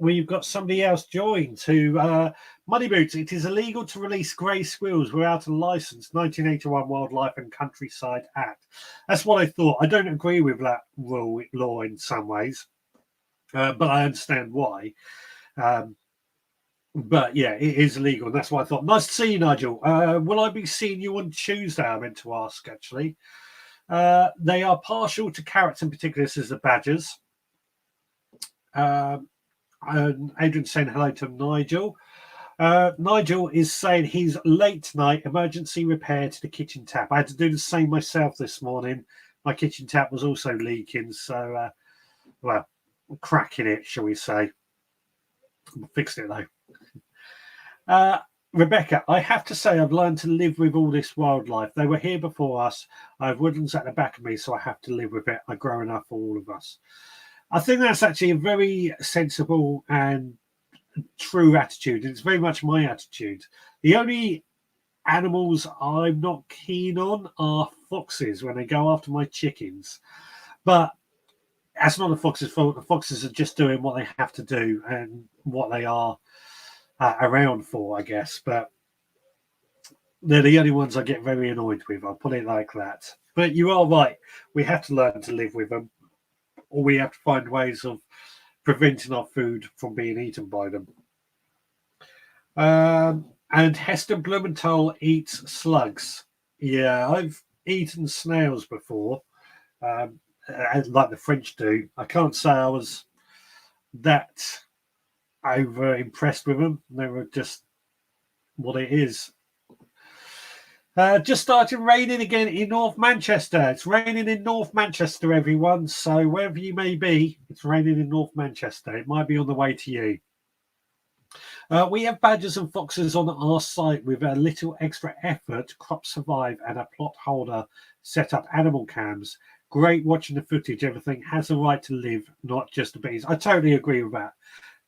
we've got somebody else joined to Money Boots. It is illegal to release grey squirrels without a license. 1981 Wildlife and Countryside Act. That's what I thought. I don't agree with that law in some ways, but I understand why. But yeah, it is illegal. And that's why I thought. Nice to see you, Nigel. Will I be seeing you on Tuesday? I meant to ask actually. They are partial to carrots in particular. This is the badgers. And Adrian saying hello to Nigel. Nigel is saying he's late tonight. Emergency repair to the kitchen tap. I had to do the same myself this morning. My kitchen tap was also leaking, so well, cracking it, shall we say? Fixed it though. Rebecca, I have to say I've learned to live with all this wildlife. They were here before us. I have woodlands at the back of me, so I have to live with it. I grow enough for all of us. I think that's actually a very sensible and true attitude. It's very much my attitude. The only animals I'm not keen on are foxes when they go after my chickens. But that's not the foxes' fault. The foxes are just doing what they have to do and what they are around for, I guess. But they're the only ones I get very annoyed with. I'll put it like that. But you are right. We have to learn to live with them, or we have to find ways of preventing our food from being eaten by them. And Hester Blumenthal eats slugs. Yeah, I've eaten snails before, like the French do. I can't say I was that over impressed with them. They were just what it is. Just started raining again in North Manchester. It's raining in North Manchester, everyone. So wherever you may be, it's raining in North Manchester. It might be on the way to you. We have badgers and foxes on our site with a little extra effort. Crop Survive and a plot holder set up animal cams. Great watching the footage. Everything has a right to live, not just the bees. I totally agree with that.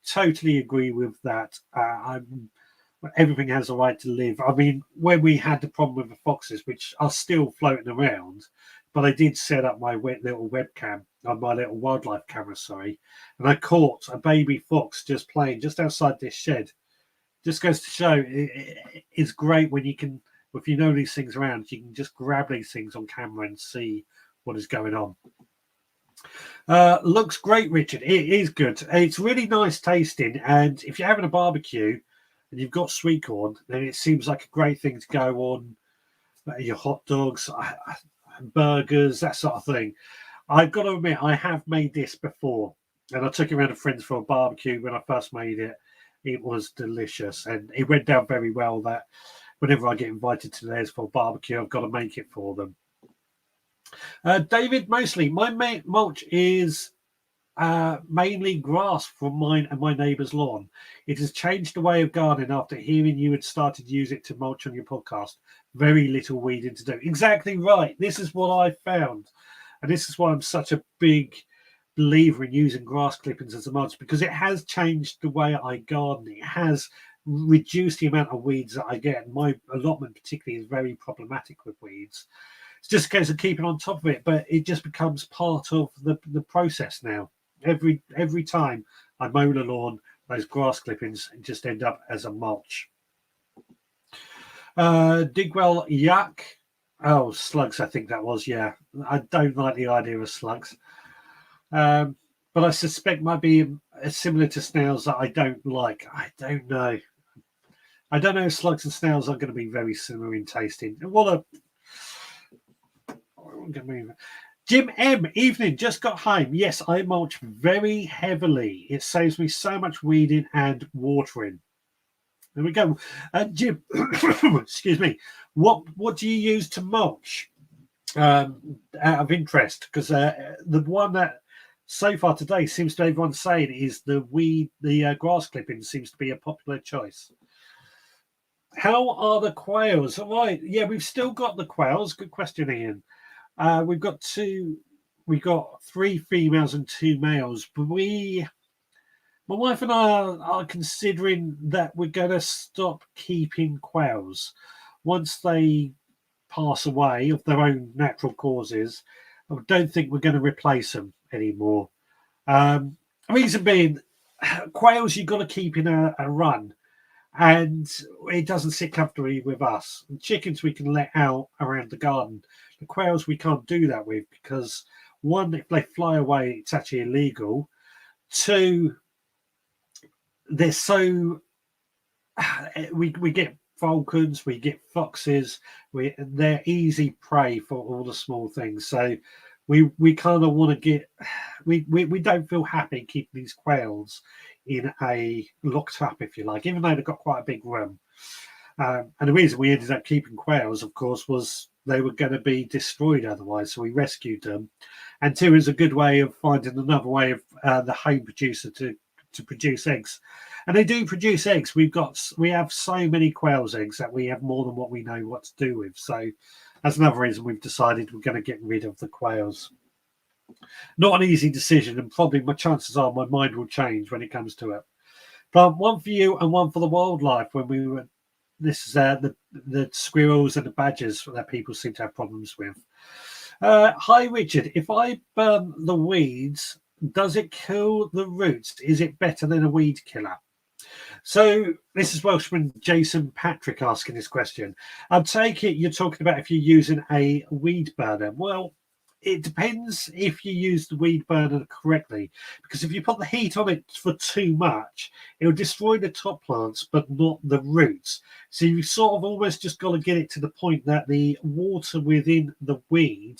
Totally agree with that. Everything has a right to live. I mean, when we had the problem with the foxes, which are still floating around, but I did set up my little webcam on my little wildlife camera, and I caught a baby fox just playing just outside this shed. Just goes to show it's great when you can, if you know these things around, you can just grab these things on camera and see what is going on. Looks great, Richard. It is good. It's really nice tasting. And if you're having a barbecue and you've got sweet corn, then it seems like a great thing to go on your hot dogs, burgers, that sort of thing. I've got to admit, I have made this before. And I took it around to friends for a barbecue when I first made it. It was delicious. And it went down very well that whenever I get invited to theirs for a barbecue, I've got to make it for them. David Mosley, my mulch is mainly grass from mine and my neighbour's lawn. It has changed the way of gardening after hearing you had started to use it to mulch on your podcast. Very little weeding to do. Exactly right. This is what I found. And this is why I'm such a big believer in using grass clippings as a mulch, because it has changed the way I garden. It has reduced the amount of weeds that I get. My allotment particularly is very problematic with weeds. It's just a case of keeping on top of it, but it just becomes part of the process now. Every time I mow the lawn, those grass clippings just end up as a mulch. Digwell yuck. Oh, slugs, I think that was, yeah. I don't like the idea of slugs. But I suspect might be similar to snails that I don't like. I don't know. I don't know if slugs and snails are going to be very similar in tasting. Jim M, evening, just got home. Yes, I mulch very heavily. It saves me so much weeding and watering. There we go. Jim, excuse me. What do you use to mulch? Out of interest, because the one that so far today seems to everyone saying is the grass clipping seems to be a popular choice. How are the quails? All right, yeah, we've still got the quails. Good question, Ian. We've got 3 females and 2 males, but my wife and I are considering that we're going to stop keeping quails once they pass away of their own natural causes. I don't think we're going to replace them anymore. Reason being, quails you've got to keep in a run, and it doesn't sit comfortably with us. And chickens we can let out around the garden. The quails we can't do that with because, one, if they fly away, it's actually illegal. 2, they're so we get falcons, we get foxes, they're easy prey for all the small things. So we kind of want to get we don't feel happy keeping these quails in a locked up, if you like, even though they've got quite a big room. And the reason we ended up keeping quails, of course, was they were going to be destroyed otherwise. So we rescued them. And 2 is a good way of finding another way of the home producer to produce eggs. And they do produce eggs. We have so many quail's eggs that we have more than what we know what to do with. So that's another reason we've decided we're going to get rid of the quails. Not an easy decision, and probably my chances are my mind will change when it comes to it. But one for you and one for the wildlife. When we were, this is the squirrels and the badgers that people seem to have problems with. Hi, Richard. If I burn the weeds, does it kill the roots? Is it better than a weed killer? So this is Welshman Jason Patrick asking this question. I'll take it you're talking about if you're using a weed burner. Well, it depends if you use the weed burner correctly, because if you put the heat on it for too much, it'll destroy the top plants, but not the roots. So you sort of almost just got to get it to the point that the water within the weed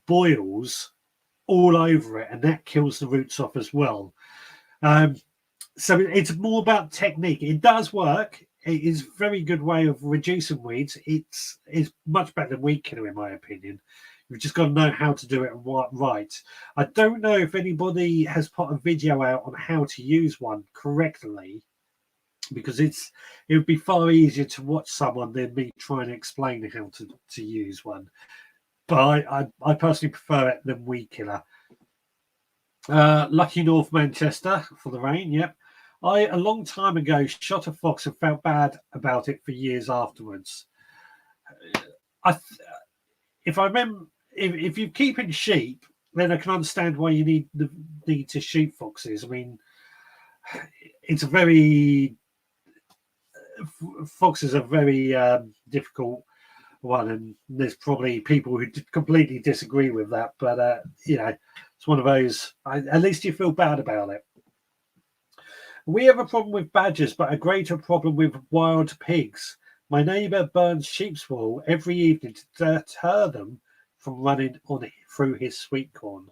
boils all over it, and that kills the roots off as well. So it's more about technique. It does work. It is a very good way of reducing weeds. It's much better than weed killer, in my opinion. You've just got to know how to do it right. I don't know if anybody has put a video out on how to use one correctly, because it would be far easier to watch someone than me trying to explain how to use one. But I personally prefer it than weed killer. Lucky North Manchester for the rain. Yep. I, a long time ago, shot a fox and felt bad about it for years afterwards. If I remember, if you're keeping sheep, then I can understand why you need to shoot foxes. I mean, it's a very foxes are very difficult one, and there's probably people who completely disagree with that. But It's one of those, at least you feel bad about it. We have a problem with badgers, but a greater problem with wild pigs. My neighbour burns sheep's wool every evening to deter them from running on through his sweet corn.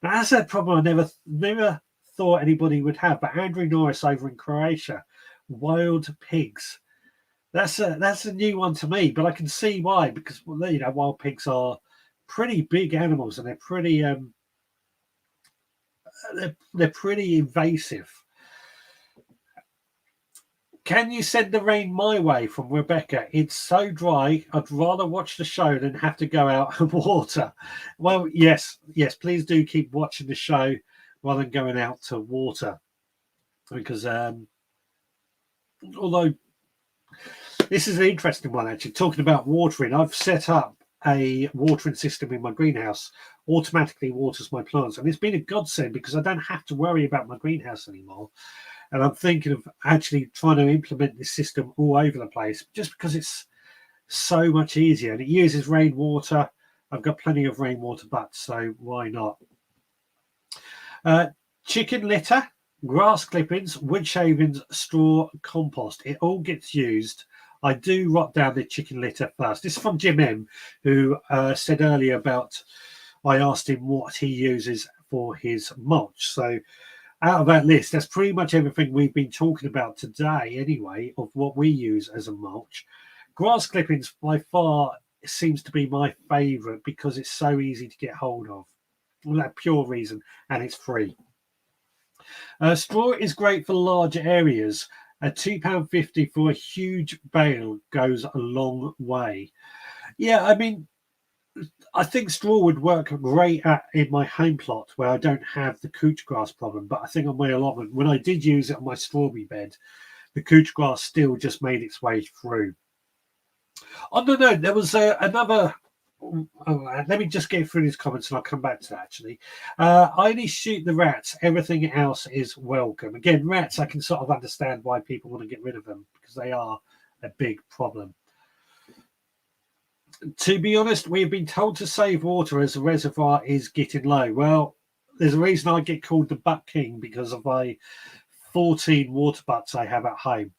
Now, that's a problem I never thought anybody would have. But Andrew Norris over in Croatia, wild pigs. That's a new one to me, but I can see why, because wild pigs are pretty big animals and they're pretty they're pretty invasive. Can you send the rain my way from Rebecca? It's so dry, I'd rather watch the show than have to go out and water. Well, yes, please do keep watching the show rather than going out to water. Because although this is an interesting one, actually, talking about watering, I've set up a watering system in my greenhouse, automatically waters my plants. And it's been a godsend because I don't have to worry about my greenhouse anymore. And I'm thinking of actually trying to implement this system all over the place just because it's so much easier. And it uses rainwater. I've got plenty of rainwater butts, so why not? Chicken litter, grass clippings, wood shavings, straw, compost. It all gets used. I do rot down the chicken litter first. This is from Jim M, who said earlier about, I asked him what he uses for his mulch. So out of that list, that's pretty much everything we've been talking about today anyway, of what we use as a mulch. Grass clippings by far seems to be my favourite because it's so easy to get hold of. For that pure reason, and it's free. Straw is great for larger areas. £2.50 for a huge bale goes a long way. Yeah, I mean, I think straw would work great in my home plot where I don't have the couch grass problem. But I think on my allotment, when I did use it on my strawberry bed, the couch grass still just made its way through. On the note, there was another. Let me just get through these comments and I'll come back to that, actually. I only shoot the rats. Everything else is welcome. Again, rats, I can sort of understand why people want to get rid of them because they are a big problem. To be honest, we've been told to save water as the reservoir is getting low. Well, there's a reason I get called the butt king because of my 14 water butts I have at home.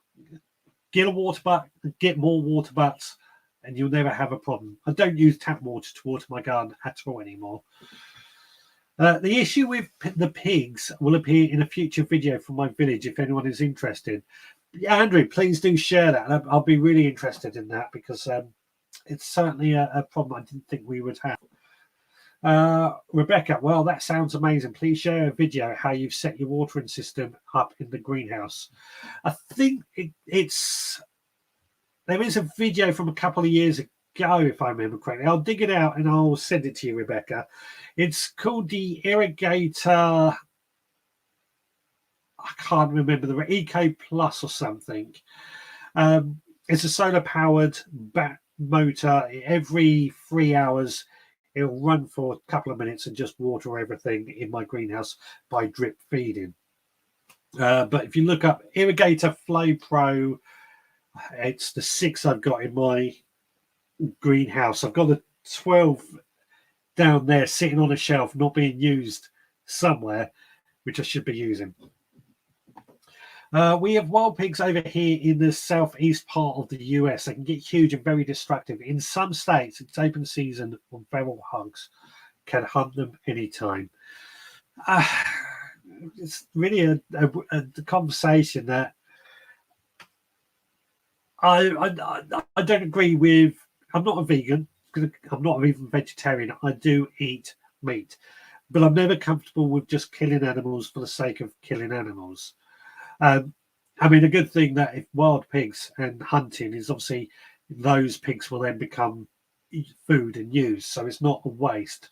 Get a water butt, get more water butts, and you'll never have a problem. I don't use tap water to water my garden at all anymore. The issue with the pigs will appear in a future video from my village if anyone is interested. Yeah, Andrew, please do share that. I'll be really interested in that because it's certainly a problem I didn't think we would have. Rebecca, well, that sounds amazing. Please share a video how you've set your watering system up in the greenhouse. I think there is a video from a couple of years ago, if I remember correctly. I'll dig it out and I'll send it to you, Rebecca. It's called the Irrigator. I can't remember the Eco Plus or something. It's a solar-powered motor. Every 3 hours, it'll run for a couple of minutes and just water everything in my greenhouse by drip feeding. But if you look up Irrigator Flow Pro, it's the 6 I've got in my greenhouse. I've got the 12 down there sitting on a shelf, not being used somewhere, which I should be using. We have wild pigs over here in the southeast part of the US. They can get huge and very destructive. In some states, it's open season on feral hogs. Can hunt them anytime. It's really a conversation that I don't agree with. I'm not a vegan because I'm not even vegetarian. I do eat meat, but I'm never comfortable with just killing animals for the sake of killing animals. I mean, a good thing that if wild pigs and hunting is obviously those pigs will then become food and used, so it's not a waste.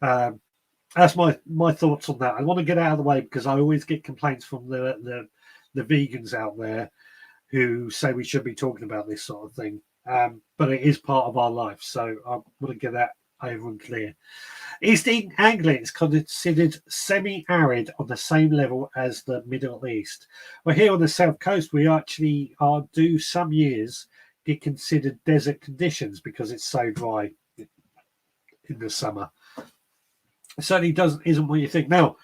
That's my thoughts on that. I want to get out of the way because I always get complaints from the vegans out there who say we should be talking about this sort of thing. But it is part of our life, so I want to get that over and clear. East Anglia is considered semi-arid on the same level as the Middle East. Well, here on the south coast, we actually do some years get considered desert conditions because it's so dry in the summer. It certainly isn't what you think. Now,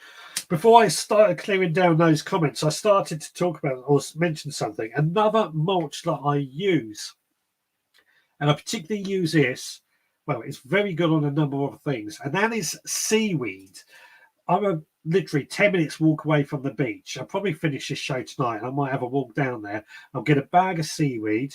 before I started clearing down those comments, I started to talk about or mention something. Another mulch that I use, and I particularly use this, well, it's very good on a number of things, and that is seaweed. I'm literally 10 minutes walk away from the beach. I'll probably finish this show tonight. I might have a walk down there. I'll get a bag of seaweed,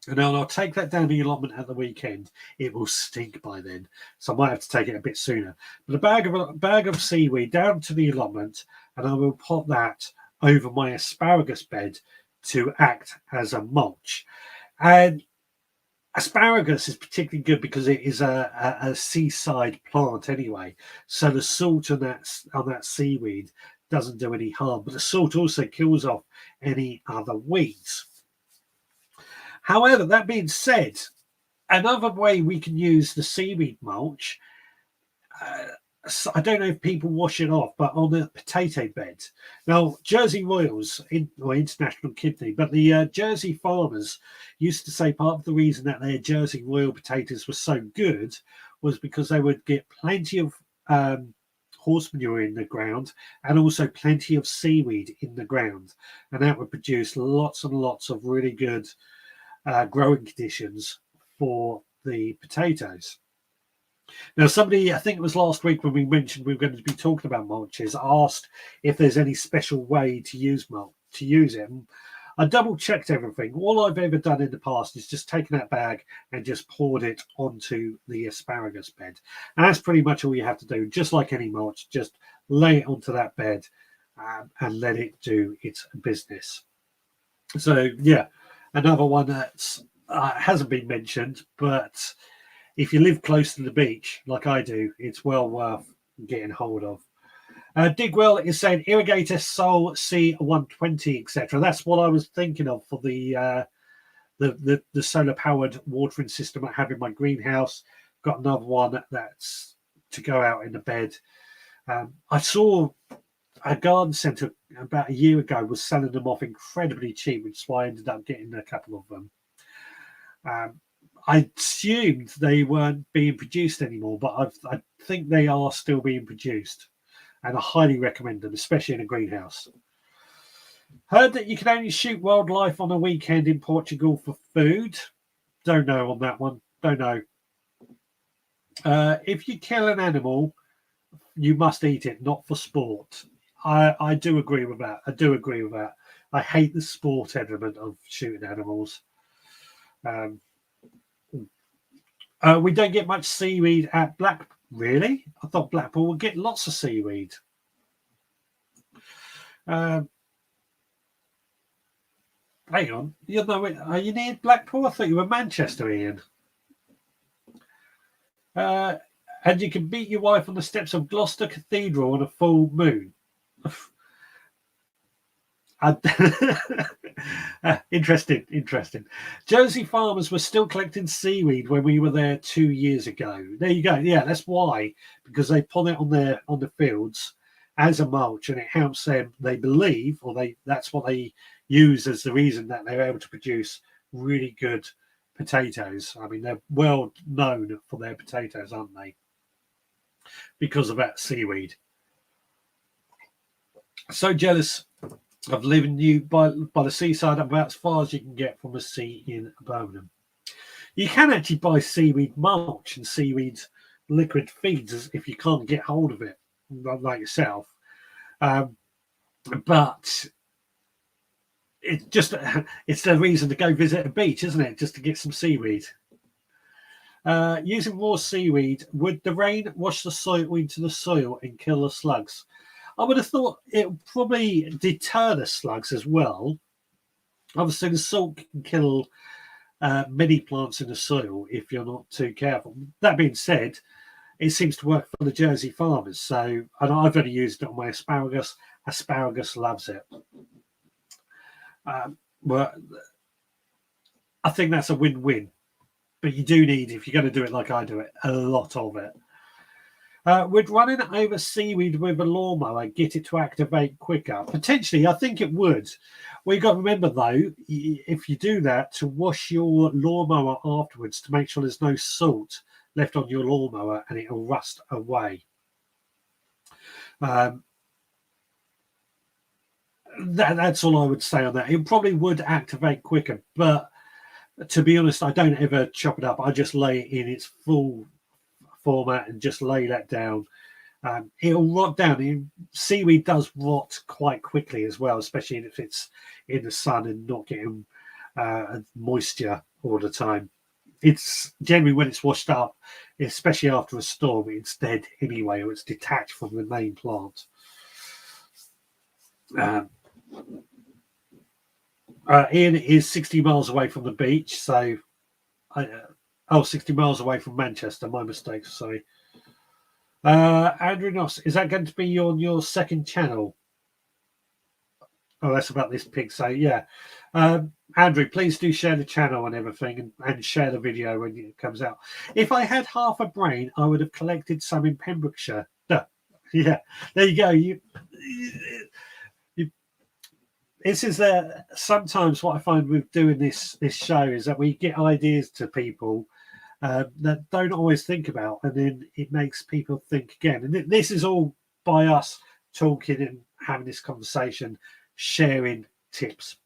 and then I'll take that down the allotment at the weekend. It will stink by then, so I might have to take it a bit sooner. But a bag of seaweed down to the allotment, and I will put that over my asparagus bed to act as a mulch. And asparagus is particularly good because it is a seaside plant anyway, so the salt on that seaweed doesn't do any harm. But the salt also kills off any other weeds. However, that being said, another way we can use the seaweed mulch, I don't know if people wash it off, but on the potato bed. Now, Jersey Royals, or International Kidney, but the Jersey farmers used to say part of the reason that their Jersey Royal potatoes were so good was because they would get plenty of horse manure in the ground and also plenty of seaweed in the ground. And that would produce lots and lots of really good growing conditions for the potatoes. Now, somebody, I think it was last week when we mentioned we were going to be talking about mulches, asked if there's any special way to use it. And I double checked everything. All I've ever done in the past is just taken that bag and just poured it onto the asparagus bed. And that's pretty much all you have to do. Just like any mulch, just lay it onto that bed and let it do its business. So, yeah, another one that hasn't been mentioned, but if you live close to the beach, like I do, it's well worth getting hold of. Digwell is saying irrigator, Sol, C120, etc. That's what I was thinking of for the solar powered watering system I have in my greenhouse. Got another one that's to go out in the bed. I saw a garden centre about a year ago was selling them off incredibly cheap, which is why I ended up getting a couple of them. I assumed they weren't being produced anymore, but I think they are still being produced, and I highly recommend them, especially in a greenhouse. Heard that you can only shoot wildlife on a weekend in Portugal for food. Don't know on that one. Don't know. If you kill an animal, you must eat it, not for sport. I do agree with that. I hate the sport element of shooting animals. We don't get much seaweed at Black. Really? I thought Blackpool would get lots of seaweed. Hang on. Are you near Blackpool? I thought you were Manchester, Ian. And you can beat your wife on the steps of Gloucester Cathedral on a full moon. Interesting. Jersey farmers were still collecting seaweed when we were there 2 years ago. There you go. Yeah, that's why, because they put it on the fields as a mulch, and it helps them. They believe, that's what they use as the reason that they're able to produce really good potatoes. I mean, they're well known for their potatoes, aren't they? Because of that seaweed. So jealous of living by the seaside, about as far as you can get from the sea in Birmingham. You can actually buy seaweed mulch and seaweed liquid feeds if you can't get hold of it, like yourself. But it's the reason to go visit a beach, isn't it? Just to get some seaweed. Using raw seaweed, would the rain wash the soil into the soil and kill the slugs? I would have thought it would probably deter the slugs as well. Obviously, the salt can kill many plants in the soil if you're not too careful. That being said, it seems to work for the Jersey farmers. So, and I've only used it on my asparagus. Asparagus loves it. But I think that's a win-win. But you do need, if you're going to do it like I do it, a lot of it. Would running over seaweed with a lawnmower get it to activate quicker? Potentially, I think it would. Well, you've got to remember, though, if you do that, to wash your lawnmower afterwards to make sure there's no salt left on your lawnmower and it'll rust away. That's all I would say on that. It probably would activate quicker, but to be honest, I don't ever chop it up. I just lay it in its full format and just lay that down. It'll rot down. Seaweed does rot quite quickly as well, especially if it's in the sun and not getting moisture all the time. It's generally when it's washed up, especially after a storm, it's dead anyway, or it's detached from the main plant. Ian is 60 miles away from the beach, so 60 miles away from Manchester. My mistake, sorry. Andrew Noss, is that going to be on your second channel? Oh, that's about this pig. So yeah, Andrew, please do share the channel and everything, and share the video when it comes out. If I had half a brain, I would have collected some in Pembrokeshire. Yeah, there you go. This is sometimes what I find with doing this show is that we get ideas to people that don't always think about, and then it makes people think again. And this is all by us talking and having this conversation, sharing tips.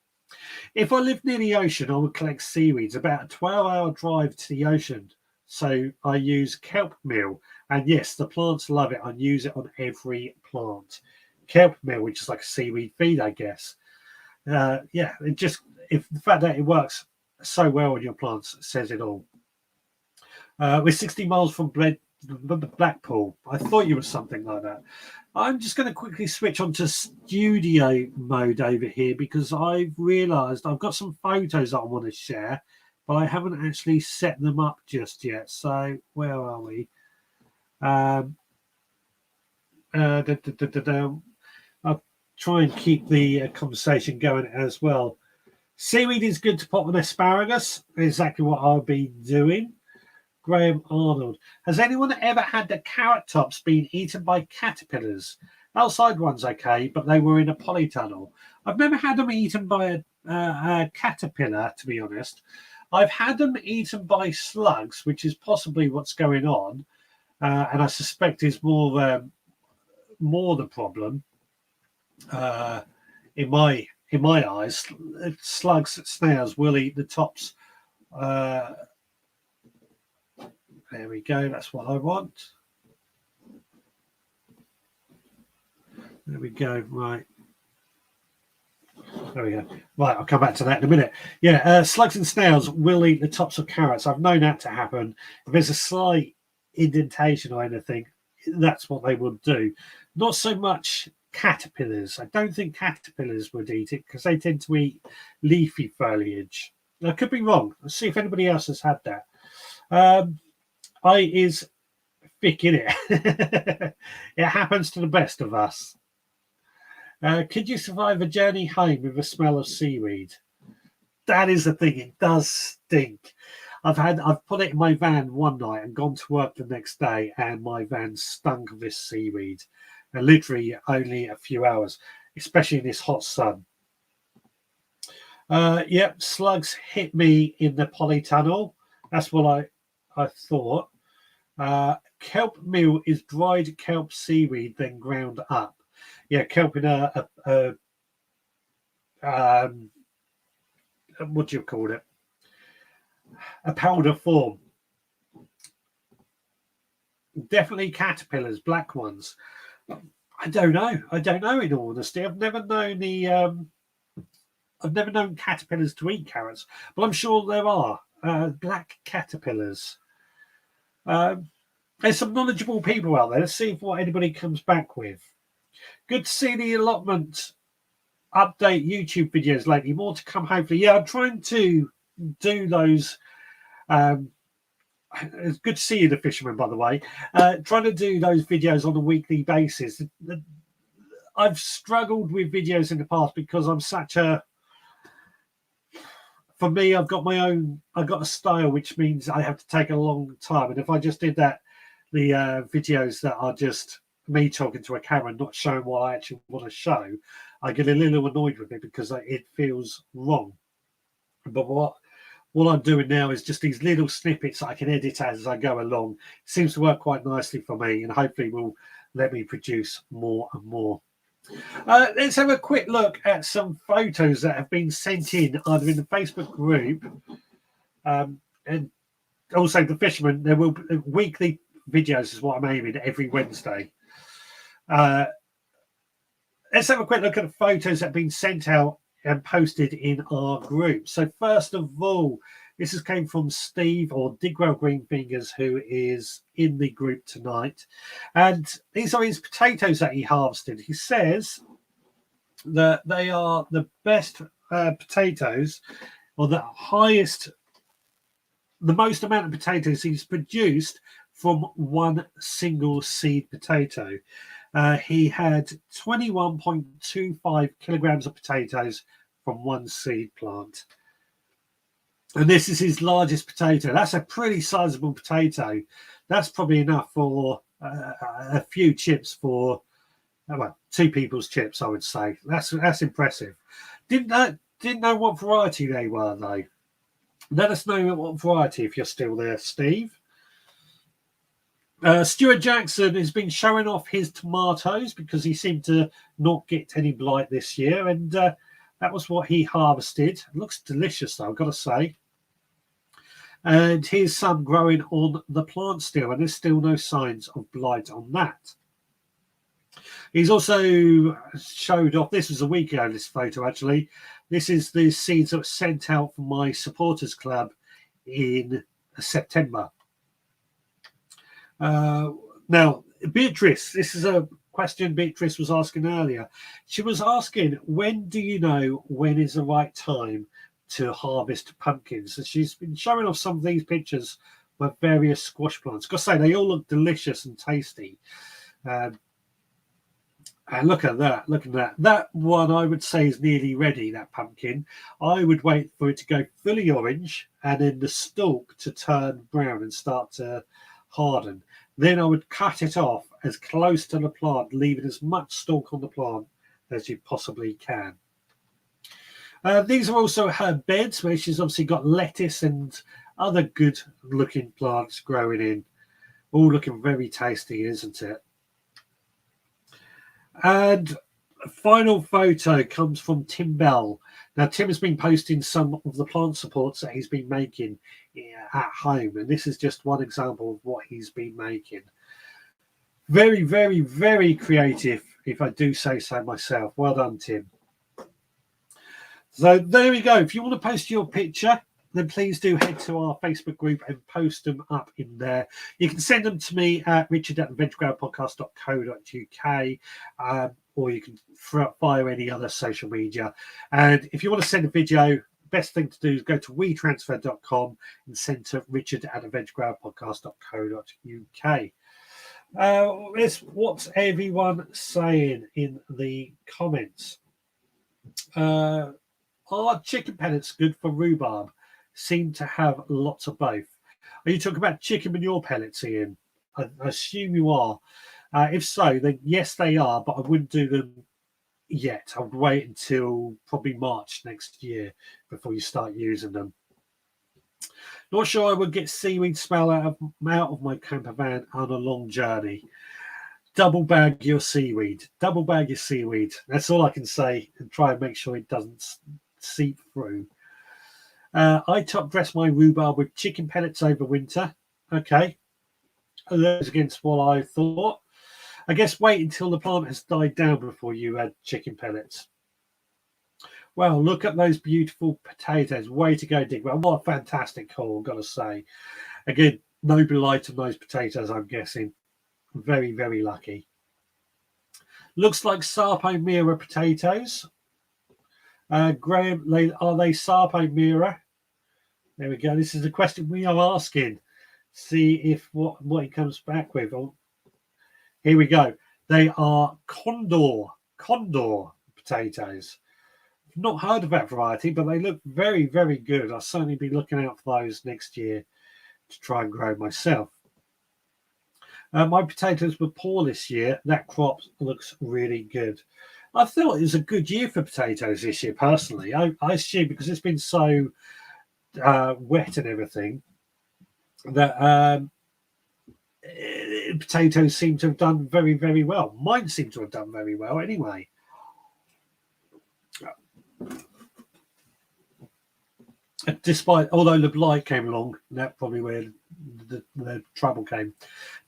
If I lived near the ocean, I would collect seaweeds. About a 12-hour drive to the ocean, so I use kelp meal. And yes, the plants love it. I use it on every plant. Kelp meal, which is like a seaweed feed, I guess. Yeah, if the fact that it works so well on your plants says it all. We're 60 miles from Blackpool. I thought you were something like that. I'm just going to quickly switch on to studio mode over here because I've realised I've got some photos that I want to share, but I haven't actually set them up just yet. So where are we? I'll try and keep the conversation going as well. Seaweed is good to pop on asparagus. Exactly what I'll be doing. Graham Arnold. Has anyone ever had the carrot tops being eaten by caterpillars? Outside ones, okay, but they were in a polytunnel. I've never had them eaten by a caterpillar, to be honest. I've had them eaten by slugs, which is possibly what's going on, and I suspect is more the problem. In my eyes, slugs, snails will eat the tops. There we go. That's what I want. There we go. Right. There we go. Right. I'll come back to that in a minute. Yeah. Slugs and snails will eat the tops of carrots. I've known that to happen. If there's a slight indentation or anything, that's what they will do. Not so much caterpillars. I don't think caterpillars would eat it because they tend to eat leafy foliage. I could be wrong. Let's see if anybody else has had that. I is thick in it. It happens to the best of us. Could you survive a journey home with the smell of seaweed? That is the thing. It does stink. I've put it in my van one night and gone to work the next day, and my van stunk of this seaweed. And literally only a few hours, especially in this hot sun. Yep, slugs hit me in the polytunnel. That's what I thought. Kelp meal is dried kelp seaweed, then ground up. Yeah, kelp in a what do you call it? A powder form. Definitely caterpillars, black ones. I don't know. In all honesty, I've never known caterpillars to eat carrots, but I'm sure there are black caterpillars. There's some knowledgeable people out there. Let's see what anybody comes back with. Good to see the allotment update YouTube videos lately. More to come, hopefully. Yeah, I'm trying to do those. It's good to see you, the fisherman, by the way. Trying to do those videos on a weekly basis. I've struggled with videos in the past because I'm such a... For me, I've got a style, which means I have to take a long time. And if I just did that, the videos that are just me talking to a camera, not showing what I actually want to show, I get a little annoyed with it because it feels wrong. But what I'm doing now is just these little snippets I can edit as I go along. It seems to work quite nicely for me, and hopefully will let me produce more and more. Let's have a quick look at some photos that have been sent in either in the Facebook group and also the fishermen. There will be weekly videos is what I'm aiming every Wednesday. Let's have a quick look at the photos that have been sent out and posted in our group. So first of all, this has came from Steve or Digwell Greenfingers, who is in the group tonight. And these are his potatoes that he harvested. He says that they are the best potatoes, or the most amount of potatoes he's produced from one single seed potato. He had 21.25 kilograms of potatoes from one seed plant. And this is his largest potato. That's a pretty sizable potato. That's probably enough for a few chips for, well, 2 people's chips, I would say. That's impressive. Didn't know what variety they were, though. Let us know what variety if you're still there, Steve. Stuart Jackson has been showing off his tomatoes because he seemed to not get any blight this year, and that was what he harvested. It looks delicious, though, I've got to say. And here's some growing on the plant still, and there's still no signs of blight on that. He's also showed off, this was a week ago, this photo actually. This is the seeds that were sent out from my supporters club in September. Now, Beatrice, this is a question Beatrice was asking earlier. She was asking, when do you know when is the right time to harvest pumpkins? And she's been showing off some of these pictures with various squash plants. Got to say, they all look delicious and tasty. And look at that, look at that. That one I would say is nearly ready, that pumpkin. I would wait for it to go fully orange and then the stalk to turn brown and start to harden. Then I would cut it off as close to the plant, leaving as much stalk on the plant as you possibly can. These are also her beds, where she's obviously got lettuce and other good looking plants growing in. All looking very tasty, isn't it? And a final photo comes from Tim Bell. Now, Tim has been posting some of the plant supports that he's been making at home, and this is just one example of what he's been making. Very, very, very creative, if I do say so myself. Well done, Tim. So there we go. If you want to post your picture, then please do head to our Facebook group and post them up in there. You can send them to me at richard@thevegegrowerpodcast.co.uk, or you can via any other social media. And if you want to send a video, best thing to do is go to wetransfer.com and send to richard@thevegegrowerpodcast.co.uk. What's everyone saying in the comments? Are chicken pellets good for rhubarb? Seem to have lots of both. Are you talking about chicken manure pellets, Ian? I assume you are. If so, then yes, they are, but I wouldn't do them yet. I would wait until probably March next year before you start using them. Not sure I would get seaweed smell out of my camper van on a long journey. Double bag your seaweed. Double bag your seaweed. That's all I can say, and try and make sure it doesn't seep through. I top dress my rhubarb with chicken pellets over winter. Okay. That's against what I thought. I guess wait until the plant has died down before you add chicken pellets. Well, look at those beautiful potatoes. Way to go, Digwell. What a fantastic haul, got to say. Again, no blight on those potatoes, I'm guessing. Very, very lucky. Looks like Sarpo Mira potatoes. Graham, are they Sarpo Mira? There we go. This is a question we are asking. See if what he comes back with. Oh, here we go. They are Condor potatoes. I've not heard of that variety, but they look very, very good. I'll certainly be looking out for those next year to try and grow myself. My potatoes were poor this year. That crop looks really good. I thought it was a good year for potatoes this year, personally. I assume because it's been so wet and everything that potatoes seem to have done very, very well. Mine seem to have done very well anyway. Although the blight came along, that's probably where the trouble came.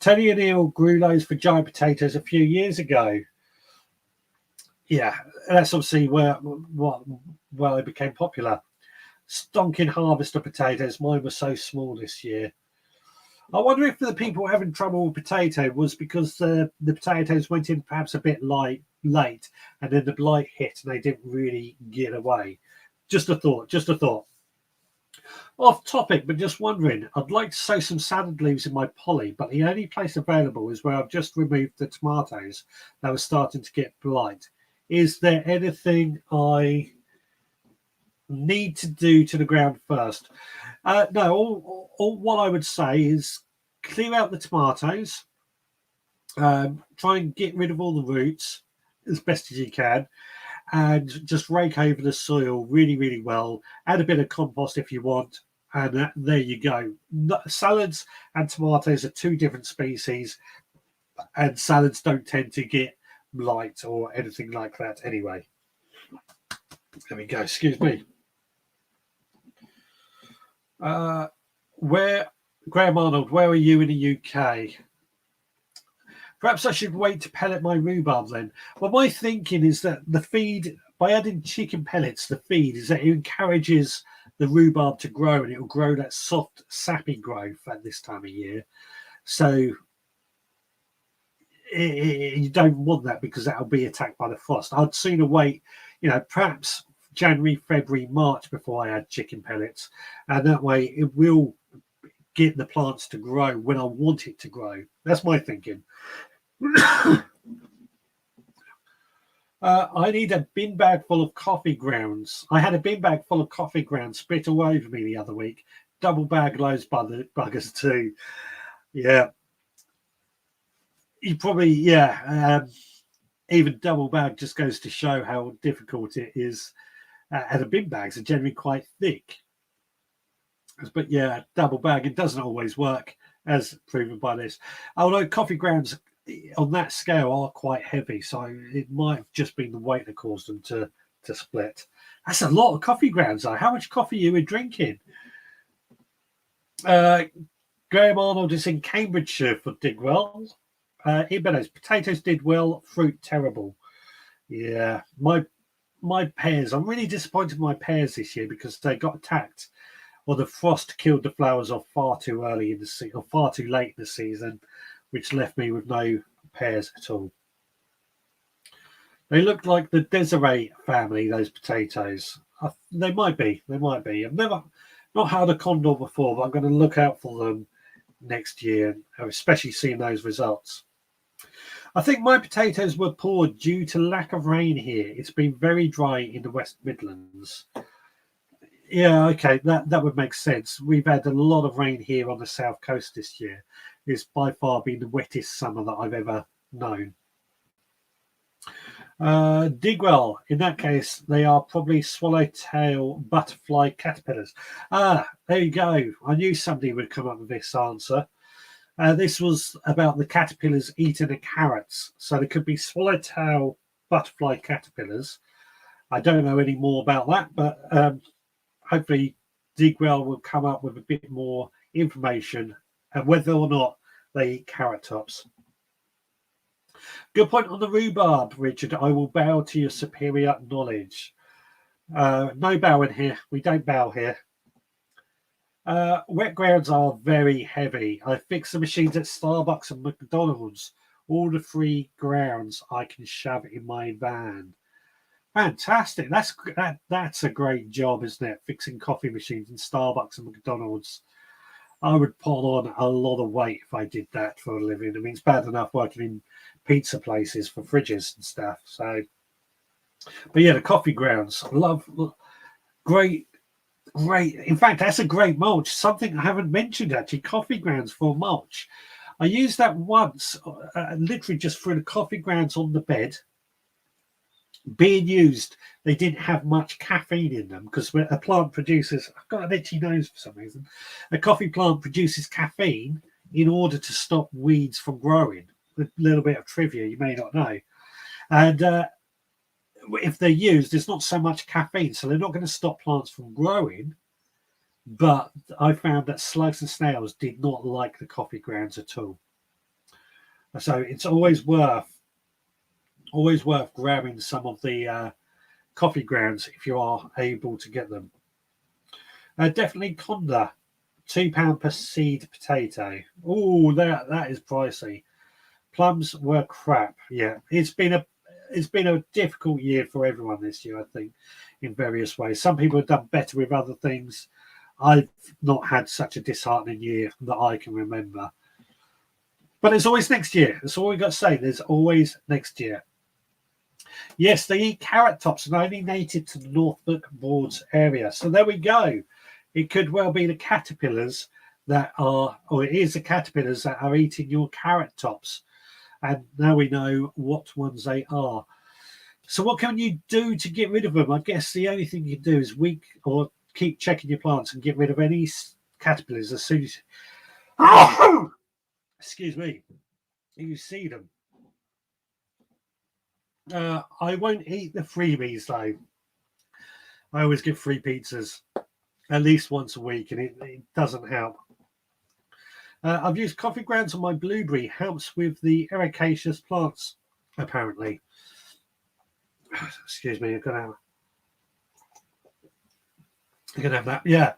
Tony and Neil grew loads for giant potatoes a few years ago. Yeah, that's obviously where they became popular. Stonking harvest of potatoes. Mine was so small this year. I wonder if the people having trouble with potato was because the potatoes went in perhaps a bit late, and then the blight hit and they didn't really get away. Just a thought. Off topic, but just wondering, I'd like to sow some salad leaves in my poly, but the only place available is where I've just removed the tomatoes that were starting to get blight. Is there anything I need to do to the ground first? No, all what I would say is clear out the tomatoes, try and get rid of all the roots as best as you can, and just rake over the soil really, really well. Add a bit of compost if you want, and there you go. Salads and tomatoes are two different species, and salads don't tend to get blight or anything like that anyway. There we go. Excuse me. Graham Arnold, where are you in the UK? Perhaps I should wait to pellet my rhubarb then. Well, my thinking is that the feed, by adding chicken pellets, the feed is that it encourages the rhubarb to grow, and it will grow that soft, sappy growth at this time of year. So you don't want that because that will be attacked by the frost. I'd sooner wait, perhaps January, February, March before I add chicken pellets, and that way it will get the plants to grow when I want it to grow. That's my thinking. I need a bin bag full of coffee grounds. I had a bin bag full of coffee grounds spit all over me the other week. Double bag loads buggers too. Yeah. You probably, even double bag just goes to show how difficult it is. And the bin bags are generally quite thick. But yeah, double bag, it doesn't always work, as proven by this. Although coffee grounds on that scale are quite heavy, so it might have just been the weight that caused them to split. That's a lot of coffee grounds, though. How much coffee you were drinking? Graham Arnold is in Cambridgeshire for Digwell. Ibenos, potatoes did well, fruit terrible. Yeah, my pears. I'm really disappointed in my pears this year because they got attacked, or the frost killed the flowers off far too early in the season, or far too late in the season, which left me with no pears at all. They look like the Desiree family, those potatoes. They might be. I've not had a condor before, but I'm going to look out for them next year, especially seeing those results. I think my potatoes were poor due to lack of rain here. It's been very dry in the West Midlands. Yeah, okay, that would make sense. We've had a lot of rain here on the south coast this year. It's by far been the wettest summer that I've ever known. Digwell, in that case, they are probably swallowtail butterfly caterpillars. There you go. I knew somebody would come up with this answer. This was about the caterpillars eating the carrots. So there could be swallowtail butterfly caterpillars. I don't know any more about that, but hopefully Digwell will come up with a bit more information and whether or not they eat carrot tops. Good point on the rhubarb, Richard. I will bow to your superior knowledge. No bowing here. We don't bow here. Wet grounds are very heavy. I fixed the machines at Starbucks and McDonald's. All the free grounds I can shove in my van. Fantastic. That's a great job, isn't it? Fixing coffee machines in Starbucks and McDonald's. I would put on a lot of weight if I did that for a living. I mean, it's bad enough working in pizza places for fridges and stuff. So, but yeah, the coffee grounds. Great. In fact, that's a great mulch. Something I haven't mentioned actually, coffee grounds for mulch. I used that once, literally just threw the coffee grounds on the bed. Being used, they didn't have much caffeine in them because a plant produces, I've got an itchy nose for some reason, a coffee plant produces caffeine in order to stop weeds from growing. A little bit of trivia you may not know. And if they're used, there's not so much caffeine, so they're not going to stop plants from growing. But I found that slugs and snails did not like the coffee grounds at all. So it's always worth grabbing some of the coffee grounds if you are able to get them. Definitely Conda, £2 per seed potato. Oh, that is pricey. Plums were crap. Yeah, it's been a difficult year for everyone this year, I think, in various ways. Some people have done better with other things. I've not had such a disheartening year that I can remember. But there's always next year. That's all we've got to say. There's always next year. Yes, they eat carrot tops and only native to the Norfolk Broads area. So there we go. It could well be the caterpillars that are, or it is the caterpillars that are eating your carrot tops. And now we know what ones they are. So what can you do to get rid of them? I guess the only thing you can do is keep checking your plants and get rid of any caterpillars as soon as excuse me, you see them. I won't eat the freebies though. I always give free pizzas at least once a week, and it doesn't help. I've used coffee grounds on my blueberry. Helps with the ericaceous plants, apparently. Excuse me, I'm gonna have that. Yeah.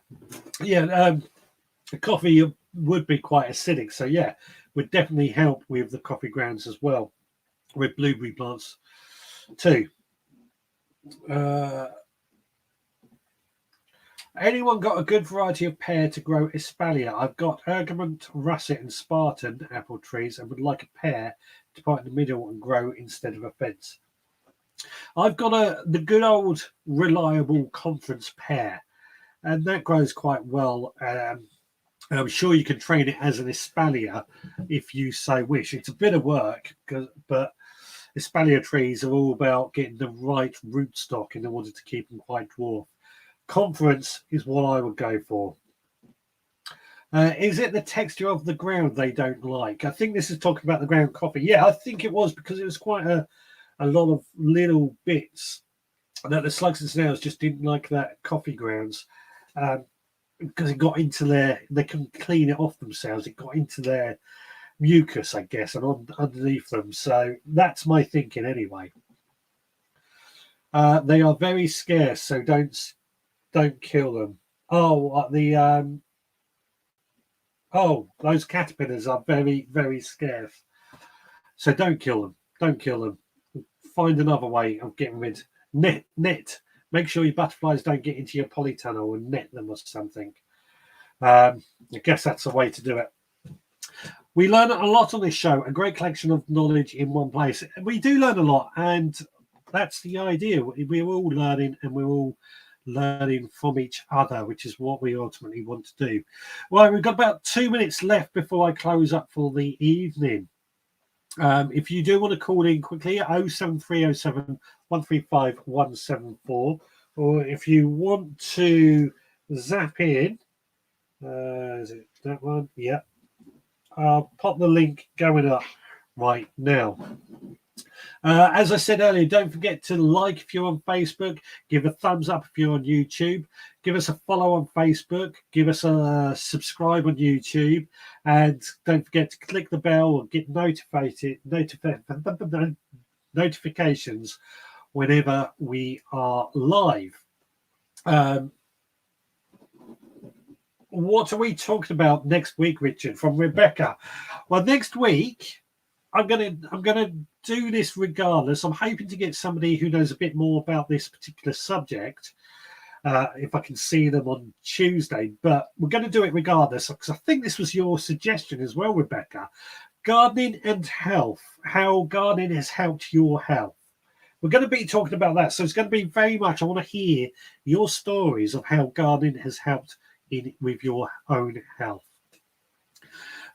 The coffee would be quite acidic, so yeah, would definitely help with the coffee grounds as well, with blueberry plants too. Anyone got a good variety of pear to grow espalier? I've got Ergament, Russet and Spartan apple trees and would like a pear to put in the middle and grow instead of a fence. I've got the good old reliable conference pear, and that grows quite well. I'm sure you can train it as an espalier if you so wish. It's a bit of work, but espalier trees are all about getting the right rootstock in order to keep them quite dwarf. Conference is what I would go for. Is it the texture of the ground they don't like? I think this is talking about the ground coffee. Yeah, I think it was, because it was quite a lot of little bits that the slugs and snails just didn't like that coffee grounds, because it got into they couldn't clean it off themselves. It got into their mucus, I guess, and underneath them. So that's my thinking anyway. They are very scarce, so don't kill them. Those caterpillars are very, very scarce. So don't kill them. Don't kill them. Find another way of getting rid. Net. Make sure your butterflies don't get into your polytunnel and net them or something. I guess that's the way to do it. We learn a lot on this show, a great collection of knowledge in one place. We do learn a lot, and that's the idea. We're all learning, and we're all learning from each other, which is what we ultimately want to do. Well, we've got about 2 minutes left before I close up for the evening. If you do want to call in quickly, 07307 135 174, or if you want to zap in, is it that one? Yeah. I'll pop the link going up right now. As I said earlier, don't forget to like if you're on Facebook, give a thumbs up if you're on YouTube, give us a follow on Facebook, give us a subscribe on YouTube, and don't forget to click the bell or get notifications whenever we are live. What are we talking about next week, Richard, from Rebecca? Well, next week I'm gonna do this regardless. I'm hoping to get somebody who knows a bit more about this particular subject, if I can see them on Tuesday. But we're going to do it regardless, because I think this was your suggestion as well, Rebecca. Gardening and health, how gardening has helped your health. We're going to be talking about that. So it's going to be very much, I want to hear your stories of how gardening has helped with your own health.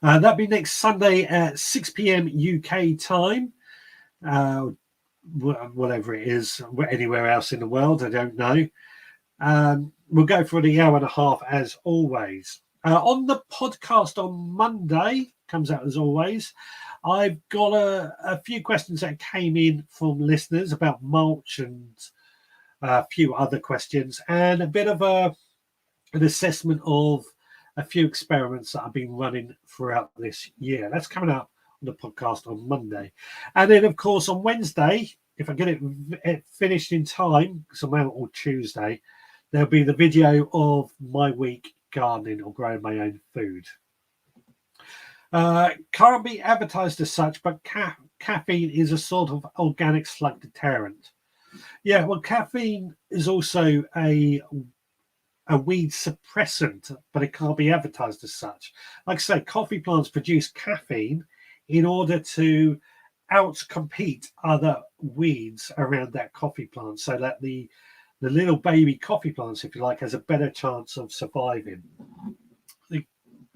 That'll be next Sunday at 6 p.m. UK time, whatever it is, anywhere else in the world, I don't know. We'll go for the hour and a half as always. On the podcast on Monday, comes out as always, I've got a few questions that came in from listeners about mulch and a few other questions, and a bit of an assessment of a few experiments that I've been running throughout this year. That's coming out on the podcast on Monday. And then, of course, on Wednesday, if I get it finished in time, because I'm out on Tuesday, there'll be the video of my week gardening or growing my own food. Can't be advertised as such, but caffeine is a sort of organic slug deterrent. Yeah, well, caffeine is also a weed suppressant, but it can't be advertised as such. Like I say, coffee plants produce caffeine in order to outcompete other weeds around that coffee plant, so that the little baby coffee plants, if you like, has a better chance of surviving.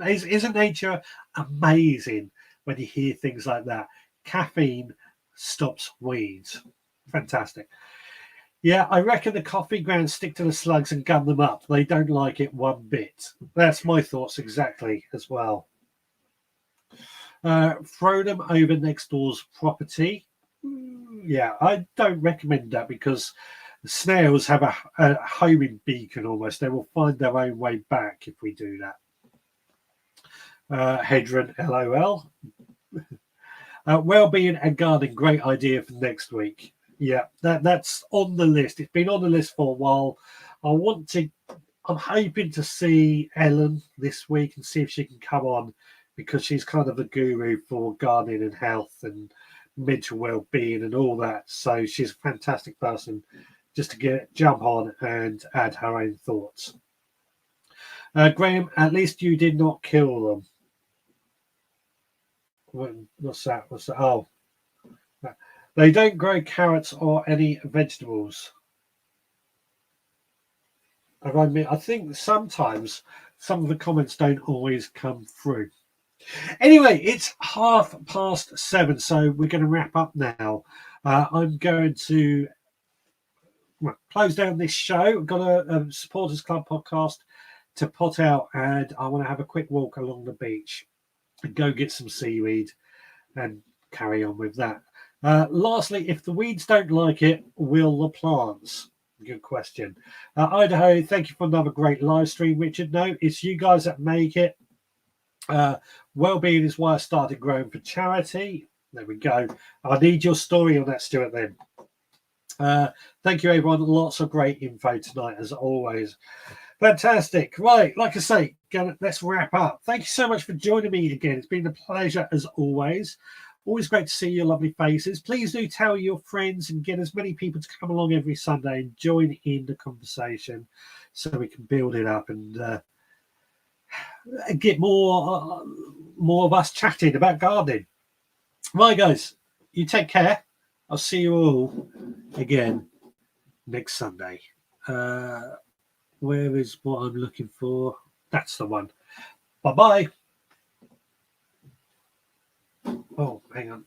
Isn't nature amazing when you hear things like that? Caffeine stops weeds. Fantastic. Yeah, I reckon the coffee grounds stick to the slugs and gun them up. They don't like it one bit. That's my thoughts exactly as well. Throw them over next door's property. Yeah, I don't recommend that, because snails have a homing beacon almost. They will find their own way back if we do that. Hedron, LOL. Well-being and gardening, great idea for next week. Yeah, that's on the list. It's been on the list for a while. I'm hoping to see Ellen this week and see if she can come on, because she's kind of a guru for gardening and health and mental well-being and all that. So she's a fantastic person just to jump on and add her own thoughts. Graham, at least you did not kill them. What's that? Oh, they don't grow carrots or any vegetables. I think sometimes some of the comments don't always come through. Anyway, it's 7:30, so we're going to wrap up now. I'm going to close down this show. I've got a Supporters Club podcast to put out, and I want to have a quick walk along the beach and go get some seaweed and carry on with that. Lastly, if the weeds don't like it, will the plants? Good question. Idaho, thank you for another great live stream, Richard. No, it's you guys that make it. Well-being is why I started growing for charity. There we go. I need your story on that, Stuart, then. Thank you, everyone. Lots of great info tonight, as always. Fantastic. Right, like I say, let's wrap up. Thank you so much for joining me again. It's been a pleasure, as always. Always great to see your lovely faces. Please do tell your friends and get as many people to come along every Sunday and join in the conversation, so we can build it up and get more of us chatting about gardening. Right, guys, you take care. I'll see you all again next Sunday. Where is what I'm looking for? That's the one. Bye-bye. Oh, hang on.